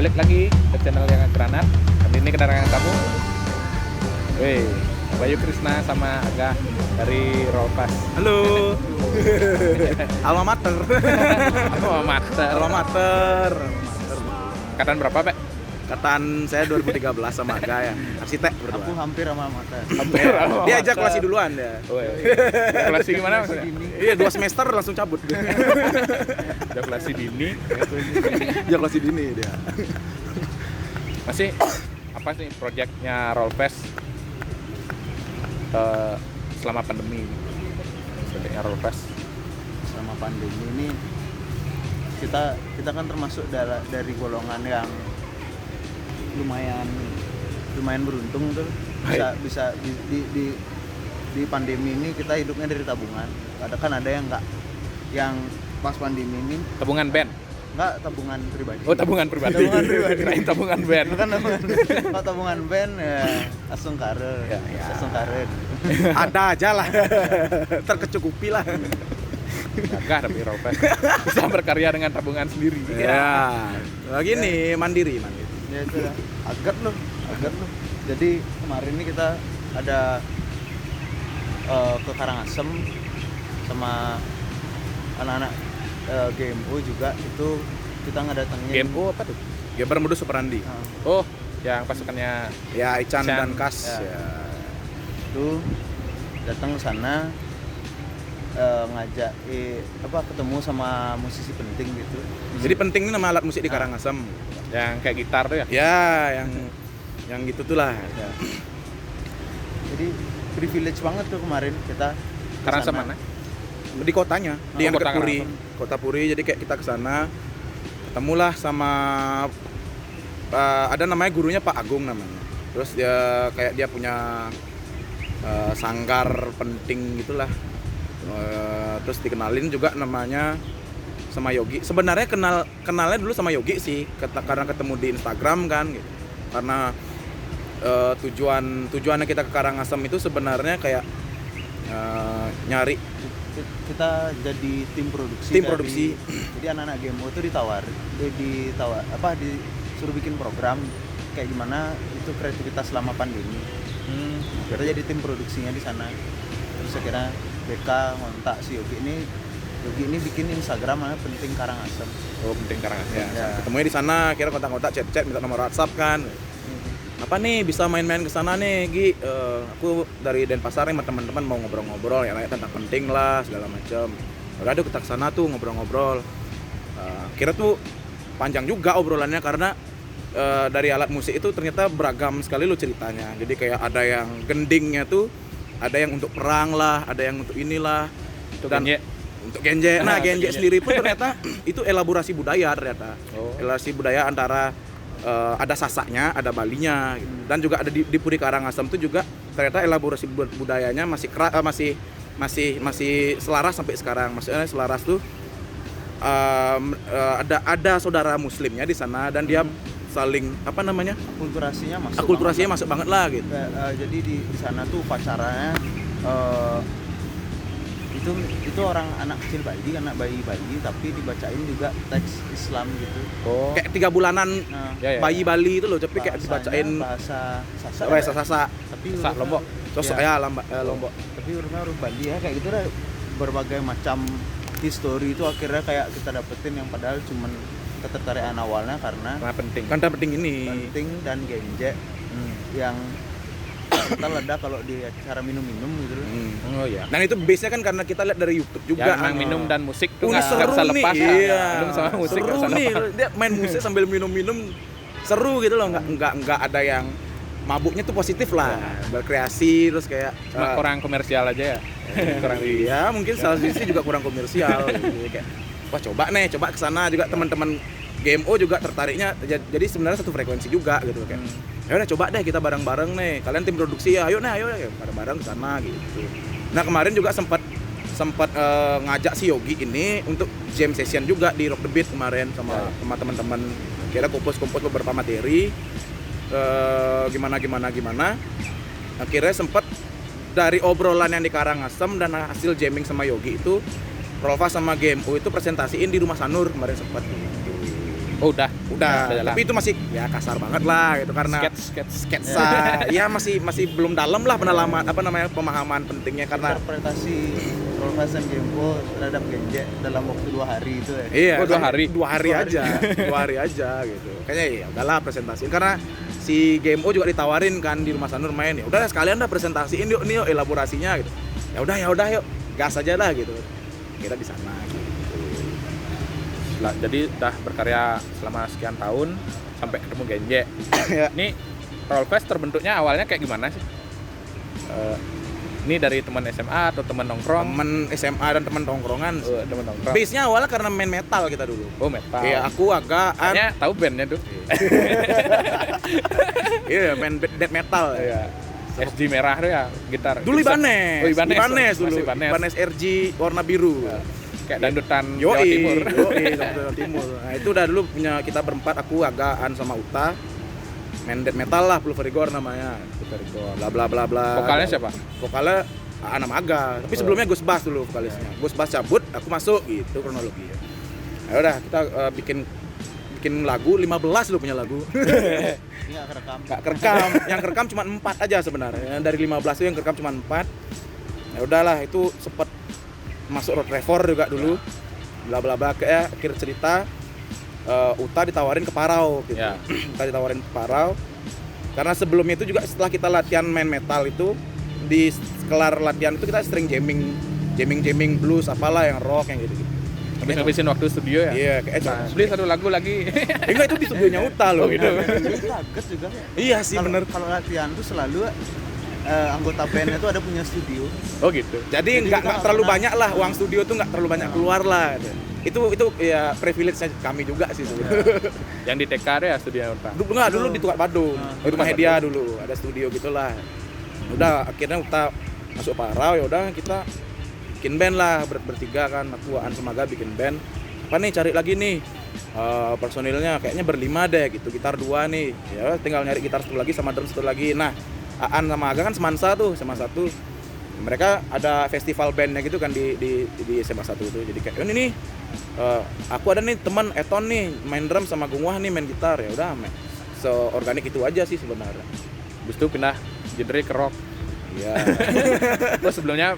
balik lagi ke channel yang Granat. Kali ini kedatangan kamu, Bayu Krisna sama Aga dari Rolpas. Halo. Alma mater. Alma mater. Angkatan berapa, Pak? Kataan saya 2013 sama Aga ya. Arsitek Aku berdua. hampir sama mater. Hampir. Dia ajak kelasi duluan ya. Kelasi gimana maksudnya? Iya, 2 semester langsung cabut. Udah kelasi dini. Dia kelasi dini dia. Masih apa sih proyeknya Rolpas selama pandemi? Proyeknya Rolpas. Selama pandemi ini kita kan termasuk dari golongan yang lumayan beruntung tuh, bisa di pandemi ini kita hidupnya dari tabungan. Kan ada yang enggak, yang pas pandemi ini Tabungan band. enggak, tabungan pribadi. Oh, tabungan pribadi. Tabungan pribadi. Kirain tabungan band. Bukan tabungan band ya, langsung karen. Ya. Langsung karen. Ada aja lah. Terkecukupi lah. Gagah tapi Rolpas bisa berkarya dengan tabungan sendiri. Ya. Lagi nih mandiri. Ya itu lah. Agak loh. Jadi kemarin ini kita ada ke Karangasem sama anak-anak GMO juga. Itu kita ngedatengin GMO apa tuh? Gamer modus operandi. Oh, yang pasukannya Ya, Ican Ican. dan Kas. Ya. Ya. itu datang ke sana, ngajak ketemu sama musisi penting gitu. Jadi penting nih nama alat musik di Karangasem. yang kayak gitar tuh ya? Ya, yang gitu tuh lah. Ya. Jadi privilege banget tuh kemarin kita ke Karangasem sana. mana? Di kotanya, di yang Kota dekat Puri. Karangasem. Kota Puri, jadi kayak kita ke sana ketemulah sama ada namanya gurunya Pak Agung namanya. Terus dia punya sanggar penting gitulah. Terus dikenalin juga namanya sama Yogi. Sebenarnya kenalnya dulu sama Yogi sih, karena ketemu di Instagram kan gitu. Karena tujuannya kita ke Karangasem itu sebenarnya kayak nyari Kita jadi tim produksi. Jadi anak-anak GMO itu disuruh bikin program kayak gimana itu kreativitas selama pandemi. Kita jadi tim produksinya di sana. Terus akhirnya BK ngontak si Yogi ini bikin Instagram namanya Penting Karangasem. Oh, penting Karangasem. ya. Ketemunya di sana, kira kontak-kontak, chat-chat, minta nomor WhatsApp kan. Apa nih bisa main-main ke sana nih, Gi? Aku dari Denpasar nih sama teman-teman mau ngobrol-ngobrol ya tentang penting lah segala macam. Udah kita ke sana tuh ngobrol-ngobrol. Kira tuh panjang juga obrolannya karena dari alat musik itu ternyata beragam sekali lo ceritanya. Jadi kayak ada yang gendingnya tuh, ada yang untuk perang lah, ada yang untuk inilah. Untuk genje. Nah, genje sendiri pun ternyata itu elaborasi budaya ternyata. Oh. Elaborasi budaya antara ada Sasaknya, ada Balinya gitu. Dan juga ada di Puri Karangasem itu juga ternyata elaborasi budayanya masih selaras sampai sekarang. Maksudnya selaras tuh ada saudara muslimnya di sana dan dia saling akulturasinya masuk banget lah gitu. Jadi di sana tuh pacarannya itu orang anak kecil anak bayi tapi dibacain juga teks Islam gitu. Oh. Kayak 3 bulanan Nah, Ya. bayi Bali itu loh, tapi kayak bahasanya dibacain bahasa Sasa. tapi Sak, hurufnya- Lombok. Sosok ya, Lombok. tapi huruf Bali ya kayak gitu lah, berbagai macam history itu akhirnya kayak kita dapetin yang padahal cuman ketertarikan awalnya karena penting. Kan penting ini. penting dan genje yang kita ledak kalau di acara minum-minum gitu loh. Oh iya. Dan itu base-nya kan karena kita lihat dari YouTube juga. Ya, emang minum dan musik tuh Ini nggak seru bisa nih. lepas. Iya. Minum sama musik nggak seru bisa nih. lepas. Dia main musik sambil minum-minum seru gitu loh. Nggak ada yang mabuknya tuh positif lah. Berkreasi terus kayak Cuma kurang komersial aja ya. Kurang di. iya, mungkin salah sisi juga kurang komersial gitu. Kayak wah coba ke sana juga teman-teman GMO juga tertariknya. Jadi sebenarnya satu frekuensi juga gitu kayak. Ya udah coba deh kita bareng-bareng nih. Kalian tim produksi ya, ayo bareng-bareng ke sana gitu. Nah, kemarin juga sempat ngajak si Yogi ini untuk jam session juga di Rock the Beat kemarin sama teman-teman. Kira kumpul beberapa materi. Gimana. Akhirnya sempat dari obrolan yang di Karangasem dan hasil jamming sama Yogi itu Rolpas sama GMO itu presentasiin di Rumah Sanur kemarin sempat. Oh, udah jalan. Tapi itu masih ya kasar banget lah gitu karena sketsa ya masih belum dalam lah pengalaman pemahaman pentingnya karena interpretasi Rollfast dan Game.co terhadap Genje dalam waktu 2 hari itu ya. iya, Oh, 2 hari? 2 hari aja. 2 hari aja gitu. Kayaknya ya udahlah presentasiin karena si Game.co juga ditawarin kan di Rumah Sanur main. Ya udah sekalian dah presentasiin yuk nih yuk elaborasinya gitu. Ya udah yuk gas aja lah gitu. Kita di sana gitu. Jadi udah berkarya selama sekian tahun sampai ketemu Genje. Ya. Ini Rollfast terbentuknya awalnya kayak gimana sih? Ini dari teman SMA atau teman nongkrong? Temen SMA dan temen tongkrongan. Teman nongkrong. Base-nya awalnya karena main metal kita dulu. Oh, metal. Iya, aku agak Kayaknya tahu bandnya tuh. iya main death metal. Iya. SG merah tuh ya, gitar. Dulu Ibanez. Oh, Ibanez dulu. Masih Ibanez. Ibanez RG warna biru. Ya. Kayak dangdutan Jawa Timur. Jawa Timur. Nah, itu udah dulu punya kita berempat, aku Agaan sama Uta. Main death metal lah, Pulverigor namanya. Pulverigor. Bla bla bla bla. Vokalnya siapa? Vokalnya Ana Maga. Tapi sebelumnya Gus Bas dulu vokalisnya. Gus Bas cabut, aku masuk gitu kronologi. Ya udah kita bikin lagu 15 lu punya lagu. Ini nggak kerekam. Yang kerekam cuma 4 aja sebenarnya. Dari 15 itu yang kerekam cuma 4. Ya udahlah, itu sempet masuk Road Revor juga dulu. Bla bla bla kayak akhir cerita Uta ditawarin ke Parau gitu. Ya. Uta ditawarin ke Parau. Karena sebelumnya itu juga setelah kita latihan main metal itu di kelar latihan itu kita sering jamming blues apalah yang rock yang gitu. Habis-habisin waktu studio ya? Iya, kayak Nah, beli satu lagu lagi. enggak itu di studionya Uta loh. Oh, gitu. Dia kaget juga. Iya sih Kalau- bener. Kalau latihan tuh selalu anggota bandnya tuh ada punya studio. Oh gitu. Jadi kita nggak terlalu pernah- banyak lah uang studio tuh nggak terlalu banyak keluar lah. Itu ya privilege kami juga sih sebenarnya. Yang di TK deh ya studio Uta. Dulu di Tukar Badung, di rumah Tukar Hedia dulu ada studio gitulah. Udah akhirnya Uta masuk Parau, ya udah kita bikin band lah bertiga kan, aku Aan Semaga bikin band. Apa nih cari lagi nih personilnya kayaknya berlima deh gitu, gitar 2 nih. Ya tinggal nyari gitar 1 lagi sama drum 1 lagi. Nah, Aan sama Aga kan semansa tuh, sama satu. Mereka ada festival bandnya gitu kan di SMA 1 itu. Jadi kayak ini nih aku ada nih teman Eton nih main drum sama Gungwah nih main gitar. Ya udah seorganik itu aja sih sebenarnya. Habis itu pindah genre ke rock. Iya. Terus sebelumnya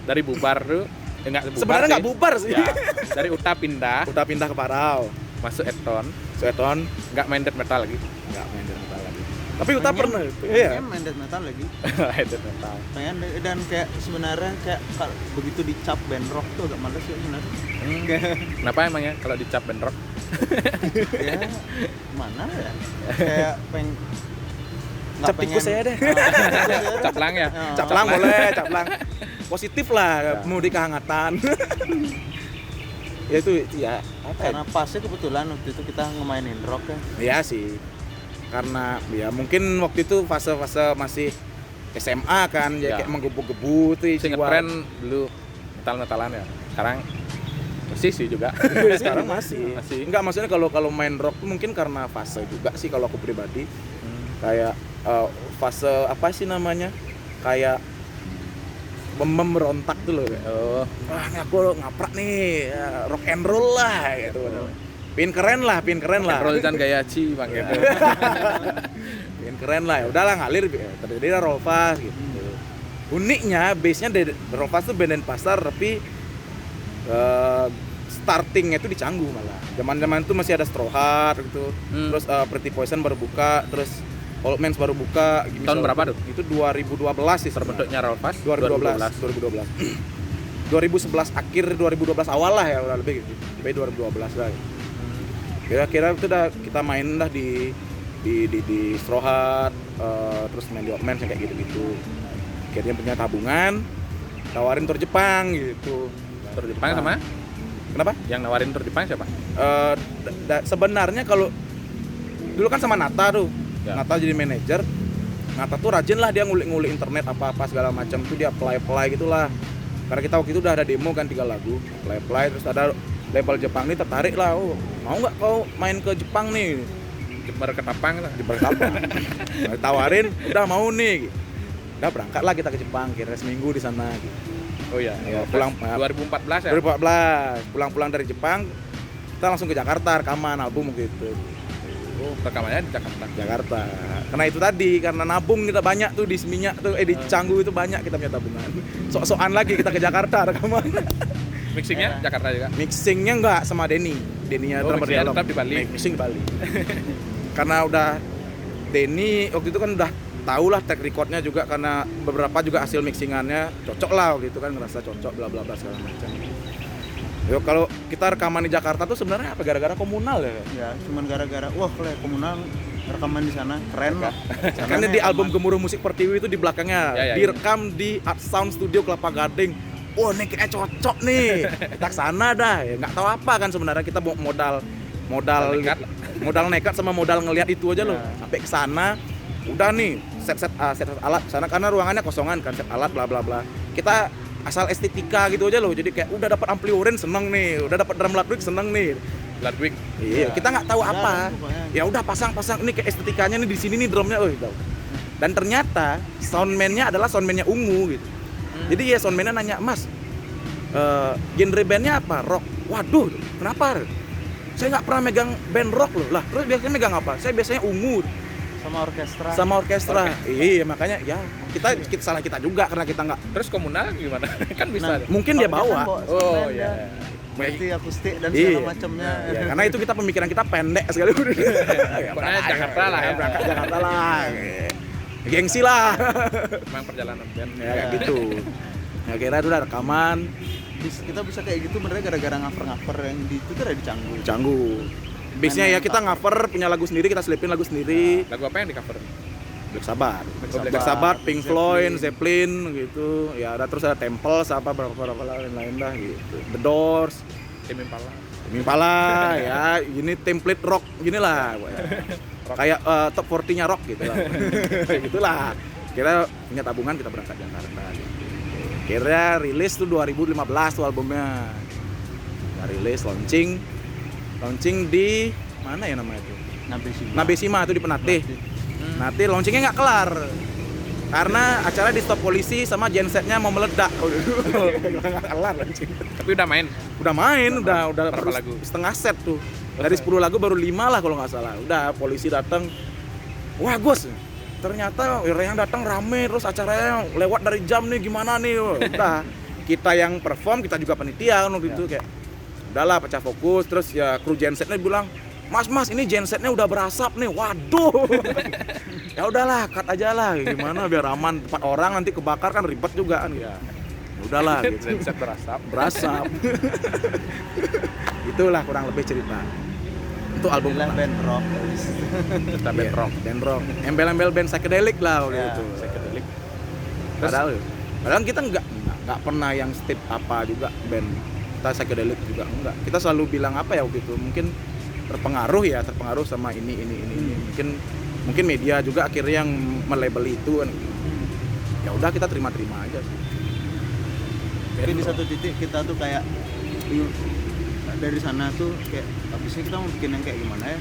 dari bubar tuh enggak bubar. Sebenarnya nggak sih. bubar sih. Ya, dari Uta pindah Udah pindah ke Parau. masuk Eton, Eton enggak main death metal lagi. nggak main death metal lagi. Tapi Uta pernah. Iya. Pengen main death metal lagi. Death metal. Pengen dan kayak sebenarnya kayak kalau begitu dicap band rock tuh agak males ya sebenarnya. Kenapa emangnya kalau dicap band rock? Ya mana ya? Kayak nggak Cap tikus saya deh. Caplang ya? Oh. Caplang boleh, caplang. Positif lah, Ya. mau di kehangatan. Ya itu ya apa ya? Karena pasnya kebetulan waktu itu kita ngemainin rock ya. Iya sih. Karena ya mungkin waktu itu fase-fase masih SMA kan, ya Ya. kayak menggebu-gebu tuh Sih jiwa. ngetren dulu metal-metalan ya. Sekarang masih sih juga. Sekarang masih. Masih. Enggak, maksudnya kalau main rock tuh mungkin karena fase juga sih kalau aku pribadi. Kayak fase apa sih namanya? Kayak memberontak tuh loh. Oh, Wah, aku ngaprak nih, ya, rock and roll lah gitu. Pin keren lah. roll dan gaya Ci bang gitu. Pin keren lah. Ya udahlah ngalir terjadi Rollfast gitu. Uniknya base-nya dari Rollfast tuh band Denpasar tapi startingnya itu di Canggu malah. Zaman-zaman itu masih ada Straw Heart gitu. Terus Pretty Poison baru buka, terus Old Mans baru buka. Tahun berapa tuh? Itu 2012 sih Terbentuknya Rollfast 2012. 2011 akhir 2012 awal lah ya udah lebih gitu. Sampai 2012 lah. Kira-kira itu udah kita main dah di Straw Heart, terus main di Old Mans kayak gitu-gitu. Akhirnya punya tabungan, tawarin tur Jepang gitu. Tur Jepang sama? Kenapa? Yang nawarin tur Jepang siapa? Sebenarnya kalau dulu kan sama Nata tuh. Ya. Nata jadi manajer. Nata tuh rajin lah dia ngulik-ngulik internet apa-apa segala macam tuh dia apply gitulah. Karena kita waktu itu udah ada demo kan 3 lagu, apply terus ada label Jepang nih tertarik lah. Oh, mau nggak kau main ke Jepang nih? Jember Ketapang lah. Jepang Kapal. Tawarin, udah mau nih. Udah berangkat lah kita ke Jepang, kira seminggu di sana gitu. Oh iya. Ya, Terus pulang 2014 ya? 2014 pulang-pulang dari Jepang Kita langsung ke Jakarta rekaman album gitu. Oh, rekamannya di Jakarta. Karena itu tadi, karena nabung kita banyak tuh di Seminyak tuh, di Canggu itu banyak kita punya tabungan. Sok-sokan lagi kita ke Jakarta rekaman. Mixingnya Jakarta juga. Mixingnya enggak sama Denny-nya Oh, drummer mixingnya Dialog. tetap di Bali. Mixing di Bali. Karena udah Denny waktu itu kan udah tahu lah track recordnya juga, karena beberapa juga hasil mixingannya cocok lah waktu itu kan, ngerasa cocok bla bla bla segala macam. Yo, kalau kita rekaman di Jakarta tuh sebenarnya apa, gara-gara komunal ya? Ya, cuman gara-gara wah kalau komunal rekaman di sana keren lah. Karena di album Gemuruh Musik Pertiwi itu di belakangnya Ya, ya, direkam di Art Sound Studio Kelapa Gading. Oh, ini kayaknya cocok nih. Kita kesana dah. Ya, nggak tahu apa kan sebenarnya, kita modal nekat sama modal ngelihat itu aja loh. Ya. Sampai kesana udah nih set alat sana, karena ruangannya kosongan kan, set alat bla bla bla. Kita asal estetika gitu aja loh, jadi kayak udah dapat ampli orange seneng nih, udah dapat drum Ludwig seneng nih. Ludwig. Iya, kita nggak tahu apa. pokoknya. Ya udah pasang ini kayak estetikanya nih di sini nih drumnya, gitu. Dan ternyata soundman-nya adalah soundman-nya Ungu gitu. Jadi ya soundman-nya nanya, "Mas, genre bandnya apa? Rock." Waduh, kenapa? Saya nggak pernah megang band rock loh. Lah, terus biasanya megang apa? Saya biasanya Ungu Sama orkestra. Iya, makanya ya kita salah kita juga karena kita nggak. Terus komunal gimana? Kan bisa. Nah, Mungkin dia bawa. Oh, iya. Berarti akustik dan Iya. segala macamnya. Ya, karena itu kita pemikiran kita pendek sekali. Pokoknya Jakarta lah ya. Berangkat Jakarta lah. Gengsi lah. Memang perjalanan band. Ya kayak gitu. Ya kira itu udah rekaman Kita bisa kayak gitu benernya gara-gara ngaper yang di itu tuh ada di Canggu. Canggu. Bisnya ya kita cover, punya lagu sendiri, kita selipin lagu sendiri. Lagu apa yang di cover? Black Sabbath, Black Sabbath, Pink Floyd, Zeppelin. Zeppelin gitu. Ya ada terus ada Temple, apa berapa lain dah gitu. The Doors, Tim Impala. Impala, ya gini template rock gini lah. Kayak top 40-nya rock gitu lah. Gitulah. Kira punya tabungan kita berangkat Jakarta. Kira rilis tuh 2015 tuh albumnya. Kita rilis launching di mana ya namanya itu? Nabesima itu di Penatih. Nanti launchingnya nggak kelar karena acara di stop polisi sama gensetnya mau meledak. Nggak kelar launching. Tapi udah main. Udah main, udah Berapa baru lagu? setengah set tuh. Dari 10 lagu baru 5 lah kalau nggak salah. Udah polisi datang. Wah, Gus. Ternyata yang datang rame, terus acaranya lewat dari jam nih, gimana nih? Udah, kita yang perform, kita juga panitia kan waktu itu kayak udahlah pecah fokus, terus ya kru gensetnya bilang, Mas, ini gensetnya udah berasap nih. Waduh. Ya udahlah, cut aja lah. Gimana biar aman, 4 orang nanti kebakar kan ribet juga kan. Ya. Udahlah gitu. Genset berasap. Berasap. Itulah kurang lebih cerita. Itu album Alhamdulillah band rock. Kita band rock. Band rock. Embel-embel band psychedelic lah waktu Ya, itu. Psychedelic. Padahal kita nggak pernah yang step apa juga band kita psychedelic juga enggak. Kita selalu bilang apa ya waktu itu, mungkin terpengaruh sama ini. Mungkin media juga akhirnya yang melabel itu kan. Ya udah kita terima aja sih. Tapi di satu titik kita tuh kayak dari sana tuh kayak habisnya kita mau bikin yang kayak gimana ya,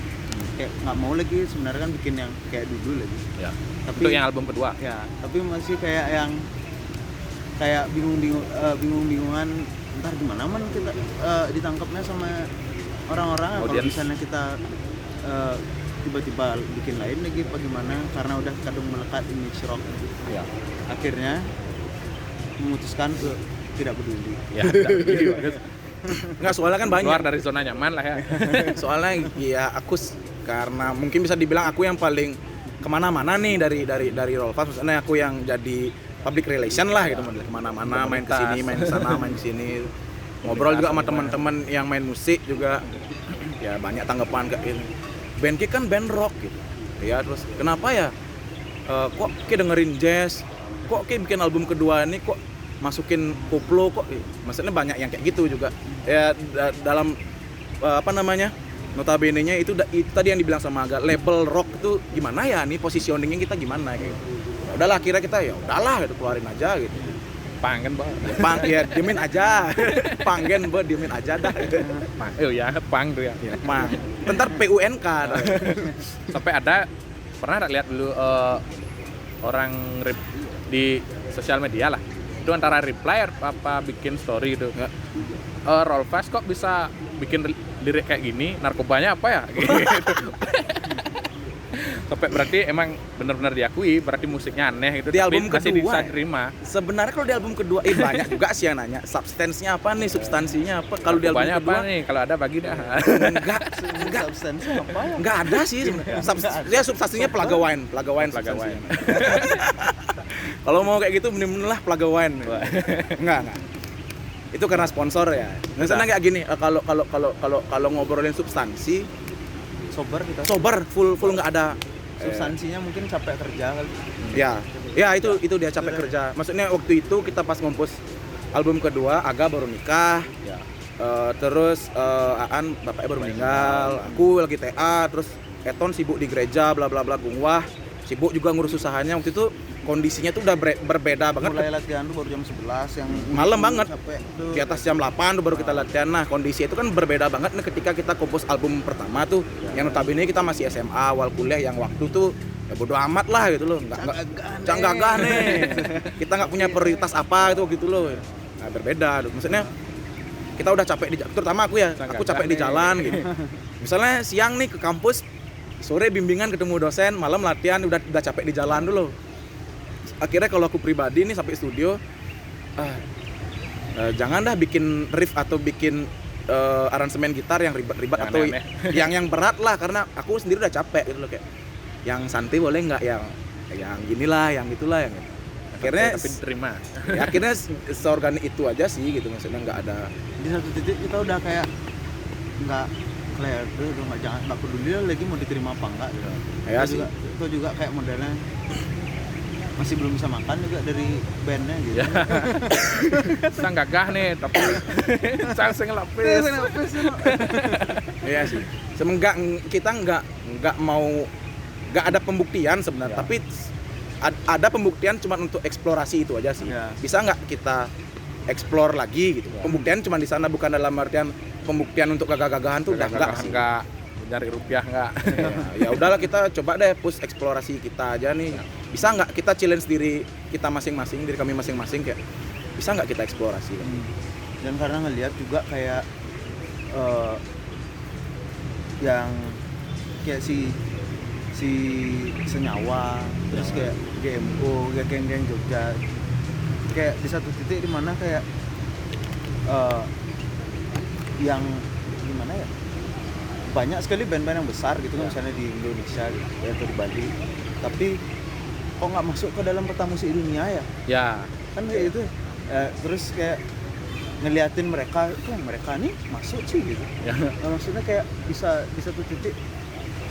kayak nggak mau lagi sebenarnya kan bikin yang kayak dulu lagi Ya. tapi Untuk yang album kedua. ya tapi masih kayak yang kayak bingung-bingungan ntar gimana man kita ditangkapnya sama orang-orang kalau Audience. misalnya kita tiba-tiba bikin lain lagi apa gimana karena udah kadung melekat image rock gitu. Ya. Akhirnya memutuskan ke tidak peduli. Ya. Nggak, soalnya kan banyak. Keluar dari zona nyaman lah ya. Soalnya ya karena mungkin bisa dibilang aku yang paling kemana-mana nih dari Rolfas, maksudnya aku yang jadi public relation lah gitu, model kemana-mana, main ke sini, main ke sana, main ke sini, ngobrol juga sama teman-teman yang main musik juga, ya banyak tanggapan kayak ini. Band Ki kan band rock gitu, ya terus kenapa ya kok Ki dengerin jazz, kok Ki bikin album kedua ini kok masukin koplo kok, maksudnya banyak yang kayak gitu juga ya dalam notabene-nya itu tadi yang dibilang sama Aga, label rock itu gimana ya nih positioningnya kita gimana gitu. Ya udahlah kira kita ya udahlah gitu, keluarin aja gitu. Pang kan, Bang. Pang ya diemin aja. Panggen diemin aja dah. Pang. Ya, pang tuh ya. Pang. Bentar PUNK. Sampai ada pernah lihat dulu orang di sosial media lah. Itu antara reply apa bikin story gitu. Rolfas kok bisa bikin lirik kayak gini, narkobanya apa ya? Gitu. Sampai berarti emang benar-benar diakui, berarti musiknya aneh gitu, Di tapi album masih kedua bisa ya? diterima. Sebenarnya kalau di album kedua, banyak juga sih yang nanya, substansinya apa nih, substansinya apa? Kalau di album Narkobanya kedua, apa nih? Kalau ada bagi dah. enggak, Substansi apa ya? enggak ada sih sebenarnya. Ya substansinya Plaga Wine Plaga substansinya. Wine. Kalau mau kayak gitu mending lah Plaga Wine. Enggak. Itu karena sponsor ya. Misalnya kayak gini, kalau ngobrolin substansi, sober full nggak ada. Substansinya mungkin capek kerja kali. Ya itu dia capek kerja. Maksudnya waktu itu kita pas ngompos album kedua, Aga baru nikah. Ya. Terus Aan bapaknya baru meninggal. Aku lagi TA, terus Eton sibuk di gereja, bla bla bla, Bungwah sibuk juga ngurus usahanya. Waktu itu kondisinya tuh udah berbeda banget. Mulai latihan tuh baru jam 11 yang Malam banget. capek tuh. Di atas jam 8 tuh baru kita latihan. Nah, kondisi itu kan berbeda banget nih ketika kita kompos album pertama tuh. Yang notabene kita masih SMA, awal kuliah, yang waktu tuh ya bodo amat lah gitu loh. Enggak gagah nih. Kita nggak punya prioritas apa itu gitu loh. Nah, berbeda. Maksudnya kita udah capek terutama aku ya. Aku capek di jalan gitu. Misalnya siang nih ke kampus, sore bimbingan ketemu dosen, malam latihan, udah capek di jalan dulu. Akhirnya kalau aku pribadi nih sampai studio, jangan dah bikin riff atau bikin aransemen gitar yang ribet-ribet atau yang berat lah, karena aku sendiri udah capek gitu loh, kayak yang santai boleh nggak, yang ginilah, yang gitulah, yang gitu. Akhirnya tapi diterima. Ya, akhirnya seorganik itu aja sih gitu, maksudnya nggak ada. Di satu titik kita udah kayak nggak clear tuh, udah nggak peduli lagi mau diterima apa enggak gitu. Ya sih. Itu juga kayak modelnya masih belum bisa makan juga dari bandnya gitu. Ya. Sang gagah nih, tapi sang ngelapis. Iya sih. Semenggak kita nggak ada pembuktian sebenarnya, Ya. tapi ada pembuktian cuma untuk eksplorasi itu aja sih. Ya. Bisa nggak kita explore lagi gitu. Ya. Pembuktian cuma di sana, bukan dalam artian pembuktian untuk gagah-gagahan tuh udah enggak sih. Enggak nyari rupiah enggak. Ya udahlah, kita coba deh push eksplorasi kita aja nih. Bisa nggak kita challenge diri kita masing-masing, diri kami masing-masing, kayak bisa nggak kita eksplorasi kan? Dan karena ngelihat juga kayak yang kayak si Senyawa, terus kayak GMO, kayak geng-geng Jogja, kayak di satu titik di mana kayak yang gimana ya, banyak sekali band-band yang besar gitu kan, misalnya di Indonesia gitu, atau di Bali, tapi kok nggak masuk ke dalam peta musik dunia ya? Ya. Kan kayak gitu. Terus kayak ngeliatin mereka nih masuk sih gitu. Ya. Nah, maksudnya kayak bisa di satu titik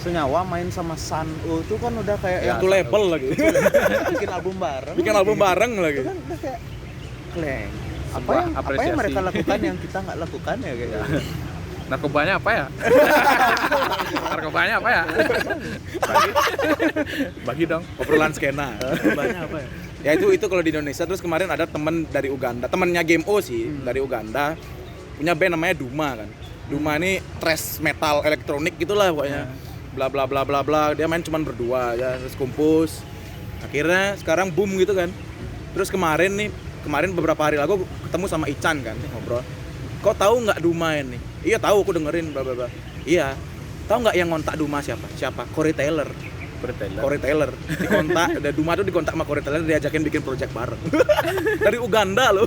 Senyawa main sama Sun O itu kan udah kayak Satu label lagi. bikin album bareng. Bikin album bareng lagi. Itu kan udah kayak kleng. Apa Sebuah yang apresiasi. mereka lakukan yang kita nggak lakukan ya kayak. Narkobanya apa ya? Narkobanya apa ya? Bagi dong. Obrolan skena. Banyak apa ya? Ya itu kalau di Indonesia. Terus kemarin ada temen dari Uganda, temennya Game O sih, dari Uganda, punya band namanya Duma kan. Duma ini thrash metal elektronik gitulah pokoknya. Bla bla bla bla bla. Dia main cuman berdua ya, terus kumpus. Akhirnya sekarang boom gitu kan. Terus kemarin beberapa hari lalu ketemu sama Ican kan, ngobrol. Kau tahu nggak Duma ini? Iya tahu, aku dengerin bla bla bla. Iya. Tahu nggak yang ngontak Duma siapa? Corey Taylor. Dikontak, Duma tuh dikontak sama Corey Taylor, diajakin bikin project bareng. Dari Uganda loh.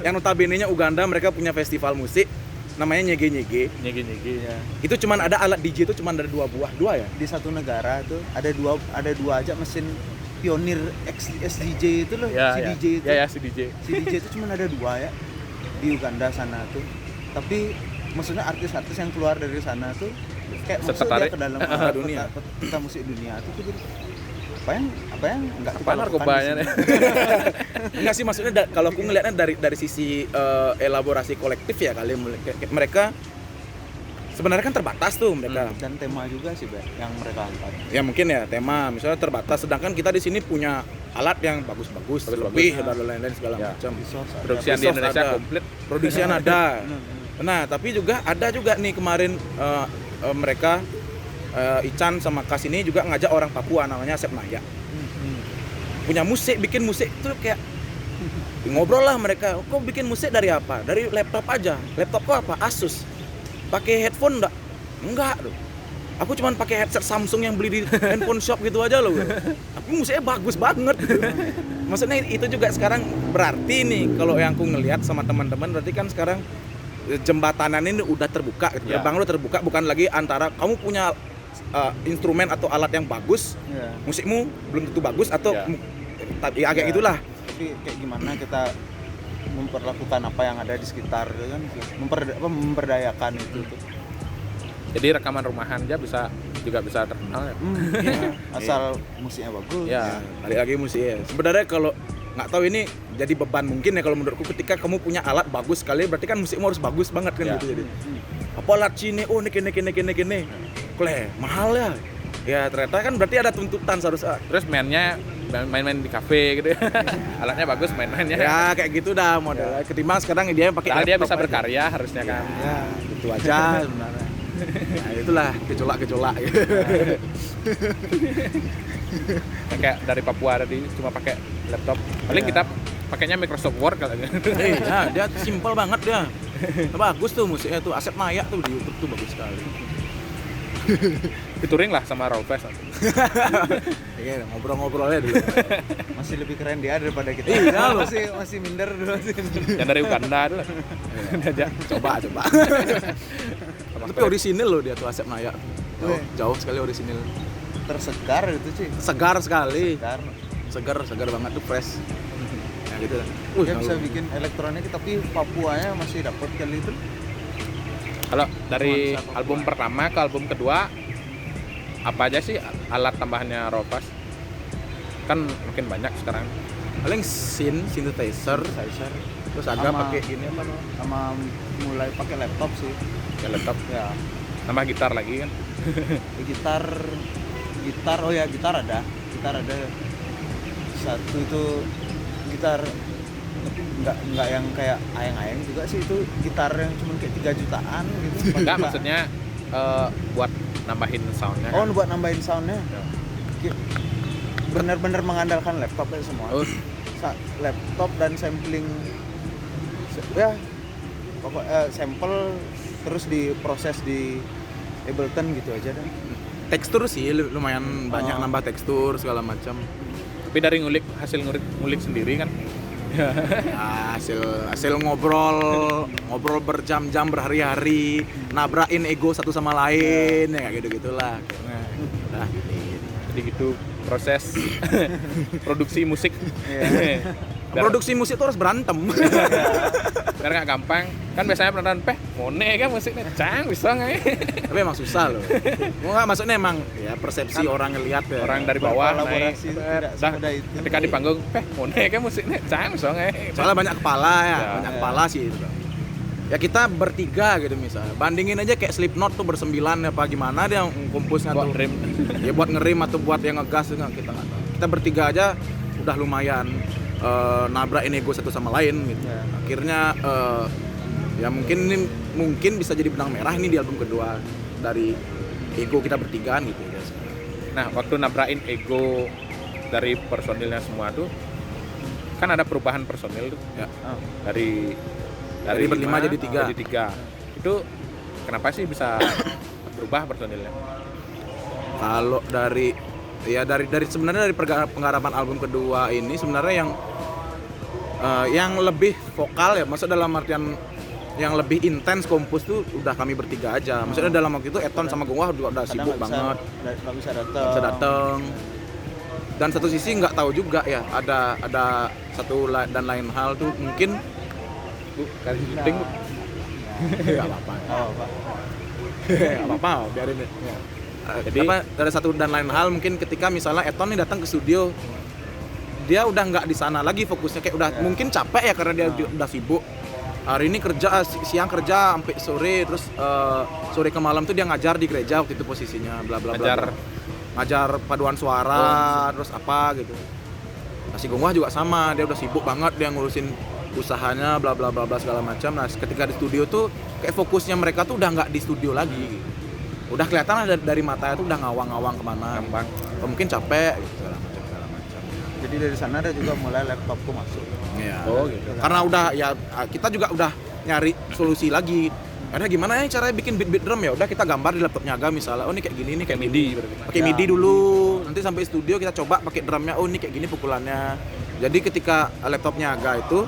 Yang notabene-nya Uganda, mereka punya festival musik namanya Nyege. Ya. Itu cuman ada alat DJ itu cuman ada dua ya. Di satu negara tuh ada dua aja mesin pionir SDJ itu loh, Ya, si ya. DJ itu. Ya, si DJ. Si DJ itu cuma ada 2 ya di Uganda sana tuh. Tapi maksudnya artis-artis yang keluar dari sana tuh kayak masuk Tertarik. dia ke dalam Dunia. peta musik dunia tuh jadi apa yang enggak kita Apa lakukan narkobanya di sini. nih? Enggak sih, maksudnya kalau aku ngelihatnya dari sisi elaborasi kolektif ya kali, mereka sebenarnya kan terbatas tuh mereka. Dan tema juga sih, Bang, yang mereka angkat. Ya mungkin ya tema misalnya terbatas, sedangkan kita di sini punya alat yang bagus-bagus, lebih dan lain-lain segala Ya. macam. Produksian di Resource Indonesia ada. komplit. Produksian ada. Nah, tapi juga ada juga nih kemarin mereka Ican sama Kas ini juga ngajak orang Papua namanya Asep Naya. Punya musik, bikin musik tuh kayak Ngobrol lah mereka, kok bikin musik dari apa? Dari laptop aja. Laptop kok apa? Asus. Pakai headphone enggak? Enggak tuh. Aku cuma pakai headset Samsung yang beli di handphone shop gitu aja loh. Tapi musiknya bagus banget gitu. Maksudnya itu juga sekarang berarti nih kalau yang aku ngelihat sama teman-teman berarti kan sekarang jembatanan ini udah terbuka, gitu. Ya. Gerbang udah terbuka, bukan lagi antara kamu punya instrumen atau alat yang bagus, Ya. musikmu belum tentu bagus atau Ya. ya kayak Ya. gitulah. Tapi kayak gimana kita memperlakukan apa yang ada di sekitar kan, memperdayakan itu tuh. Jadi rekaman rumahan aja juga bisa terkenal ya. Asal musiknya bagus. Ya. Balik lagi musik ya. Sebenarnya kalau nggak tahu ini jadi beban mungkin ya kalau menurutku ketika kamu punya alat bagus sekali berarti kan musikmu harus bagus banget kan Ya. gitu jadi. Apa alat sini? Oh ini kene. Kle, mahal ya. Ya ternyata kan berarti ada tuntutan seharusnya. Terus mainnya main-main di kafe gitu. Alatnya bagus, main-mainnya. Ya kayak gitu dah modelnya. Ketimbang sekarang dia pakai Padahal dia laptop bisa aja. berkarya harusnya kan. Ya, itu aja sebenarnya. Nah, itulah gejolak-gejolak. Kayak dari Papua tadi cuma pakai laptop. Paling kita pakainya Microsoft Word kali ya. Ya, dia simpel banget dia. Bagus tuh musiknya tuh, Asep Maya tuh di YouTube tuh bagus sekali. Featuring lah sama Raw Fest. Iya, ngobrol-ngobrolnya dulu. Masih lebih keren dia daripada kita. Iya, loh. masih minder dulu sih. Yang dari Uganda itu lah. Diajak. Coba. Tapi orisinil loh dia tuh Asep Maya. Jauh sekali orisinil. Tersegar itu sih. Segar sekali. Segar. Banget tuh fresh. Ya gitu lah. Dia bisa bikin elektronik tapi Papuanya masih dapat kali itu. Kalau dari album pertama ke album kedua apa aja sih alat tambahannya Raw Fest? Kan makin banyak sekarang. paling synthesizer, terus agak Sama- pakai ini apa namanya? Sama mulai pakai laptop sih. Ya laptop. Ya. Tambah gitar lagi kan. gitar oh ya gitar ada satu itu gitar nggak yang kayak ayang-ayang juga sih, itu gitar yang cuma kayak 3 jutaan gitu. 4 Enggak, jutaan. maksudnya buat nambahin soundnya Oh, kan. buat nambahin soundnya. Ya. Bener-bener mengandalkan laptop ya semua. Oh, Laptop dan sampling ya pokok sampel terus diproses di Ableton gitu aja deh. Tekstur sih lumayan banyak, Oh. nambah tekstur segala macam. tapi dari hasil ngulik sendiri kan. Nah, hasil ngobrol berjam-jam berhari-hari, nabrakin ego satu sama lain ya kayak gitu-gitulah. Nah, Jadi gitu proses produksi musik. Biar- produksi musik itu harus berantem. biar nggak gampang kan, biasanya penonton ngone kan musiknya cang bisa nggak. Tapi emang susah loh. Enggak, maksudnya emang ya persepsi orang ngelihat ya. Orang dari bawah naik Berkolaborasi itu tidak dah, semudah itu. ketika di panggung ngone kan musiknya cang bisa nggak. Soalnya banyak kepala ya, Ya. banyak kepala sih itu. Ya kita bertiga gitu misalnya. Bandingin aja kayak Slipknot tuh bersembilan apa gimana dia kompusnya Buat tuh. dream. Ya buat ngerim atau buat yang ngegas juga kita nggak tahu. Kita bertiga aja udah lumayan nabrakin ego satu sama lain gitu. Ya. Akhirnya ya mungkin bisa jadi benang merah ini di album kedua dari ego kita bertigaan gitu ya. Nah, waktu nabrakin ego dari personilnya semua tuh kan ada perubahan personil tuh Ya. Oh. dari Dari berlima 5 jadi 3. jadi 3. Itu kenapa sih bisa berubah personilnya? Kalau dari sebenarnya dari penggarapan album kedua ini sebenarnya yang lebih vokal ya, maksud dalam artian yang lebih intens kompos tuh udah kami bertiga aja. Maksudnya dalam waktu itu Eton sama Gongwah juga udah Kadang sibuk banget, nggak bisa nggak bisa dateng. Dan satu sisi nggak tahu juga ya, ada satu dan lain hal tuh mungkin Kali syuting Bu. nggak apa-apa, Oh, Pak. nggak apa-apa, biarin deh. Jadi- Apa, dari satu dan lain hal mungkin ketika misalnya Eton nih datang ke studio, dia udah nggak di sana lagi fokusnya, kayak udah mungkin capek ya karena dia udah sibuk. Hari ini kerja siang kerja sampai sore, terus sore ke malam tuh dia ngajar di gereja waktu itu posisinya, bla bla bla. Ngajar. Ngajar paduan suara, terus apa gitu. Nasi Gongwah juga sama, dia udah sibuk banget, dia ngurusin usahanya bla bla bla bla segala macam. Nah, ketika di studio tuh kayak fokusnya mereka tuh udah nggak di studio lagi. Udah kelihatan lah dari matanya tuh udah ngawang-ngawang kemana. Gampang. Mungkin capek gitu, segala macam. Jadi dari sana ada juga mulai laptopku masuk. Ya. Oh, gitu. Karena udah ya kita juga udah nyari solusi lagi. Karena gimana ya caranya bikin beat drum, ya udah kita gambar di laptopnya Aga misalnya. Oh ini kayak gini nih, kayak MIDI berarti. pakai MIDI dulu. Nanti sampai studio kita coba pakai drumnya. Oh ini kayak gini pukulannya. Jadi ketika laptopnya Aga itu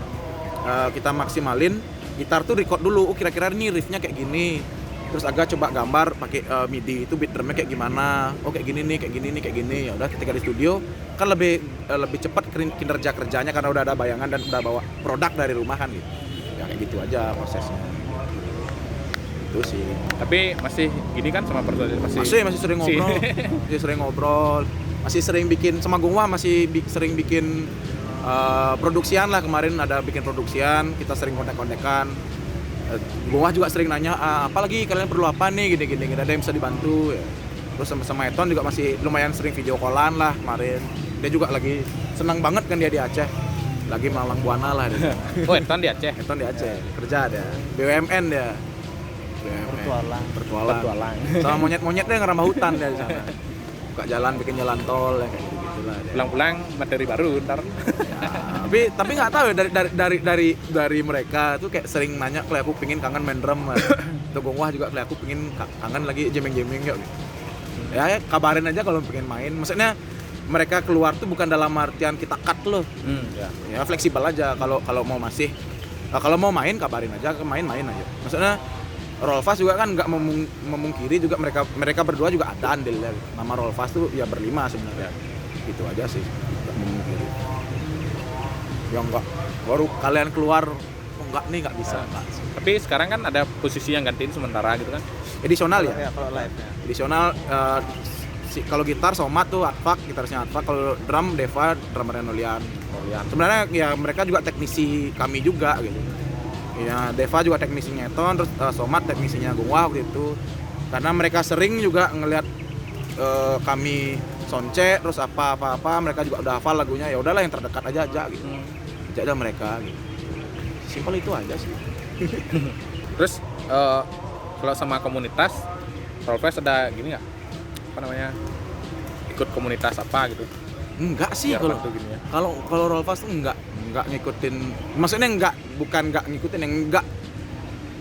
kita maksimalin, gitar tuh record dulu. Oh kira-kira ini riffnya kayak gini. Terus Aga coba gambar pakai MIDI itu beat drumnya kayak gimana. Oh kayak gini nih, kayak gini nih, kayak gini. Ya udah ketika di studio kan lebih cepat kinerja kerjanya karena udah ada bayangan dan udah bawa produk dari rumah kan gitu. Ya kayak gitu aja prosesnya. Itu sih. Tapi masih gini kan sama personil Masih sering ngobrol. Masih sering ngobrol. Masih sering bikin sama Gungwa, sering bikin produksian lah. Kemarin ada bikin produksian, kita sering kontak-kontakan. Gungwa juga sering nanya, apalagi kalian perlu apa nih, gini-gini, ada yang bisa dibantu ya. Terus sama Eton juga masih lumayan sering video callan lah kemarin. Dia juga lagi senang banget kan dia di Aceh. Lagi melalang buana lah dia. Oh, Eton di Aceh. Eton di Aceh, kerja dia. BUMN dia. Bertualang. Sama monyet-monyet dia ngerambah hutan dia di sana. Buka jalan, bikin jalan tol ya kayak gitu-gitulah dia. Pulang-pulang materi baru ntar. Ya, tapi nggak tahu ya dari mereka tuh kayak sering nanya kalau aku pingin kangen main drum. Tuh Gongwah juga kalau aku pingin kangen lagi jamming-jamming yuk. Ya kabarin aja kalau pengen main. Maksudnya mereka keluar tuh bukan dalam artian kita cut loh. Ya fleksibel aja kalau mau masih. Kalau mau main kabarin aja, main aja. Maksudnya Rolfas juga kan nggak memungkiri juga mereka berdua juga ada andil ya. Nama Rolfas tuh ya berlima sebenarnya. Gitu aja sih. Nggak memungkiri. Ya enggak. Baru kalian keluar enggak nih nggak bisa. Enggak. Tapi sekarang kan ada posisi yang gantiin sementara gitu kan. Edisional ya? Ya kalau live-nya. Edisional kalau gitar Somat tuh Atfak, gitarisnya Atfak. Kalau drum Deva, drummernya Nolian. Sebenarnya ya mereka juga teknisi kami juga gitu. Ya Deva juga teknisinya Eton, terus Somat teknisinya Gungwa gitu. Karena mereka sering juga ngelihat kami soundcheck terus apa mereka juga udah hafal lagunya, ya udahlah yang terdekat aja gitu. Ajak aja mereka gitu. Simpel itu aja sih. Terus kalau sama komunitas, Rolfes ada gini nggak? Apa namanya? Ikut komunitas apa gitu? Enggak sih Biar kalau bantu gini ya. kalau Rolfas tuh enggak ngikutin. Maksudnya bukan enggak ngikutin, yang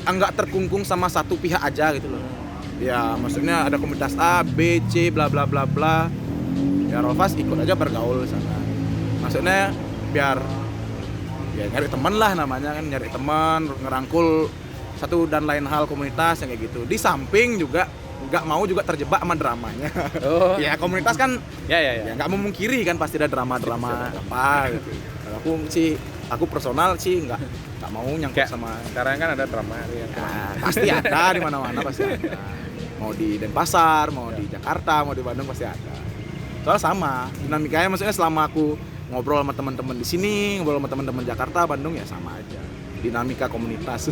enggak terkungkung sama satu pihak aja gitu loh. Ya maksudnya ada komunitas A, B, C, bla bla bla bla. Ya Rolfas ikut aja bergaul sana. Maksudnya biar ya nyari teman lah namanya kan, nyari teman, ngerangkul satu dan lain hal komunitas yang kayak gitu. Di samping juga nggak mau juga terjebak sama dramanya. Oh. Ya komunitas kan Ya. ya nggak memungkiri kan pasti ada drama-drama apa gitu. Kalau aku personal sih nggak mau nyangkut Kayak sama. sekarang kan ada drama yang Ya, pasti ada di mana-mana pasti ada. Mau di Denpasar, mau di Jakarta, mau di Bandung pasti ada. Soalnya sama dinamikanya, maksudnya selama aku ngobrol sama teman-teman di sini, ngobrol sama teman-teman Jakarta, Bandung ya sama aja. Dinamika komunitas.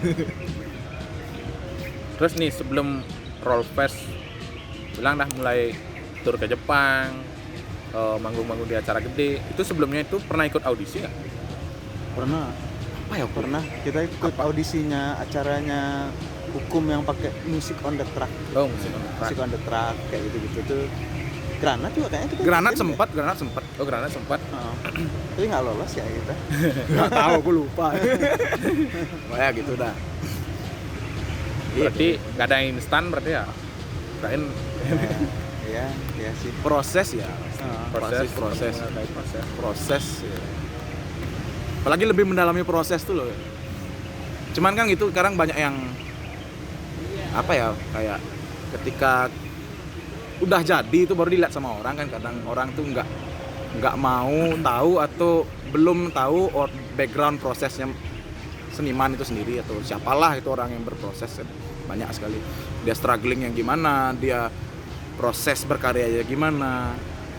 Terus nih sebelum Rolfes bilang dah mulai tur ke Jepang, manggung-manggung di acara gede, itu sebelumnya itu pernah ikut audisi nggak? Pernah. Apa ya? Pernah. Kita ikut audisinya acaranya Hukum yang pakai musik on the track. Oh, musik On the track kayak gitu-gitu tuh. Granat juga kayaknya kita. Granat ikutin sempat. Oh, Granat sempat. deh. Tapi nggak lolos ya kita. Nggak tahu, aku lupa. Kayak gitu dah. Berarti nggak ada yang instan berarti ya? Kirain Iya sih. Proses ya. proses. Proses ya. Apalagi lebih mendalami proses tuh loh. Cuman kan gitu sekarang banyak yang apa ya, kayak ketika udah jadi itu baru dilihat sama orang kan. Kadang orang tuh nggak mau tahu atau belum tahu background prosesnya seniman itu sendiri atau siapalah itu orang yang berproses kan. Banyak sekali dia struggling yang gimana, dia proses berkaryanya gimana.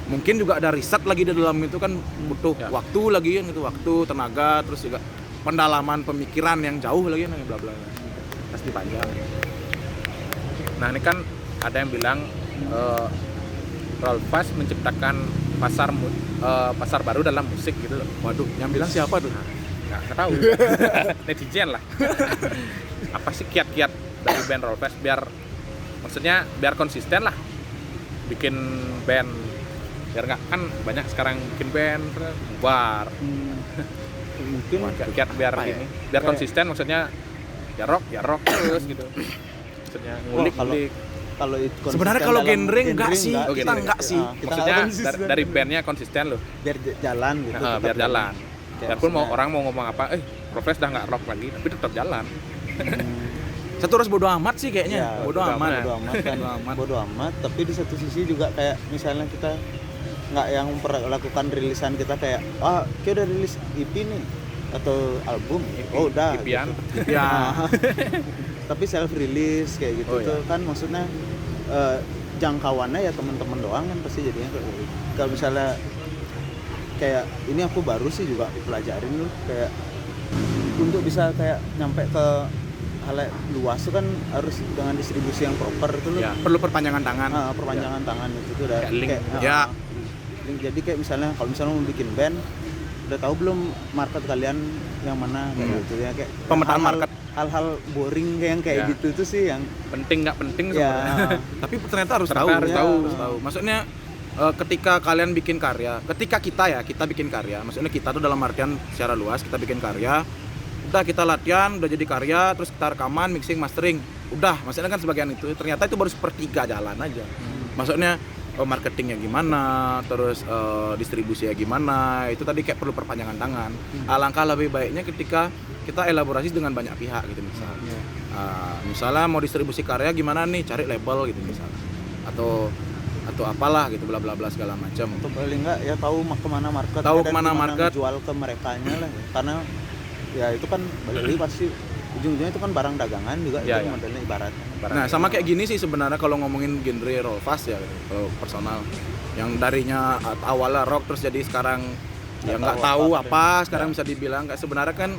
Mungkin juga ada riset lagi di dalam itu kan, butuh waktu lagi kan, itu waktu, tenaga, terus juga pendalaman pemikiran yang jauh lagi kan, bla bla. Pasti panjang. Nah ini kan ada yang bilang Rolfes menciptakan pasar baru dalam musik gitu loh. Waduh, yang bilang siapa tuh? Nggak tahu. Netizen lah. Apa sih kiat-kiat dari band Rolfes biar konsisten lah bikin band biar nggak, kan banyak sekarang bikin band terus bubar. Mungkin Biar Apa ya? gini, biar Kayak- konsisten, maksudnya ya rock terus gitu. Maksudnya ngulik. kalau itu konsisten Sebenarnya kalau dalam genre enggak sih, Oh, kita genre. enggak sih. Kita Maksudnya nggak konsisten. dari bandnya konsisten loh. biar jalan gitu. tetap Biar jalan. Kayak Biarpun mau maksudnya, orang mau ngomong apa, Profes udah nggak rock lagi, tapi tetap jalan. Satu harus bodo amat sih kayaknya. Iya, bodo amat. bodo amat kan, Bodo amat. bodo amat. Tapi di satu sisi juga kayak misalnya kita nggak yang lakukan rilisan kita kayak kita udah rilis EP nih atau album, udah EP-an. gitu. Ya. Tapi self release kayak gitu Oh, iya. tuh kan maksudnya jangkauannya ya teman-teman doang kan pasti jadinya kalau misalnya kayak ini aku baru sih juga pelajarin loh kayak untuk bisa kayak nyampe ke halayak luas tuh kan harus dengan distribusi yang proper tuh loh. Ya. Perlu perpanjangan tangan. Perpanjangan tangan itu tuh udah Kayak link. Ya. link. Jadi kayak misalnya kalau misalnya mau bikin band udah tahu belum market kalian yang mana kayak gitu ya kayak Pemetaan hal-hal- market. hal-hal boring kayak Ya. gitu tuh sih yang Penting nggak penting sebenarnya. ya Tapi ternyata harus Ternyata tahu. harus Ya, tahu. harus tahu. Maksudnya ketika kalian bikin karya, ketika kita bikin karya, maksudnya kita tuh dalam artian secara luas kita bikin karya, udah kita latihan, udah jadi karya, terus kita rekaman, mixing, mastering, udah, maksudnya kan sebagian itu. Ternyata itu baru sepertiga jalan aja. Maksudnya marketingnya gimana, terus distribusinya gimana, itu tadi kayak perlu perpanjangan tangan. Alangkah lebih baiknya ketika kita elaborasi dengan banyak pihak gitu misalnya. Misalnya mau distribusi karya gimana nih, cari label gitu misalnya, atau apalah gitu bla bla bla segala macam. atau paling enggak ya tahu kemana market Tahu dan kemana gimana market. jual ke merekanya lah ya. Karena ya itu kan balik lagi pasti ujung-ujungnya itu kan barang dagangan juga Ya, itu ya. modelnya ibaratnya. Nah sama kayak gini sih sebenarnya kalau ngomongin genre roll fast ya gitu, personal, yang darinya awalnya rock terus jadi sekarang ya nggak tahu apa sekarang bisa dibilang nggak, sebenarnya kan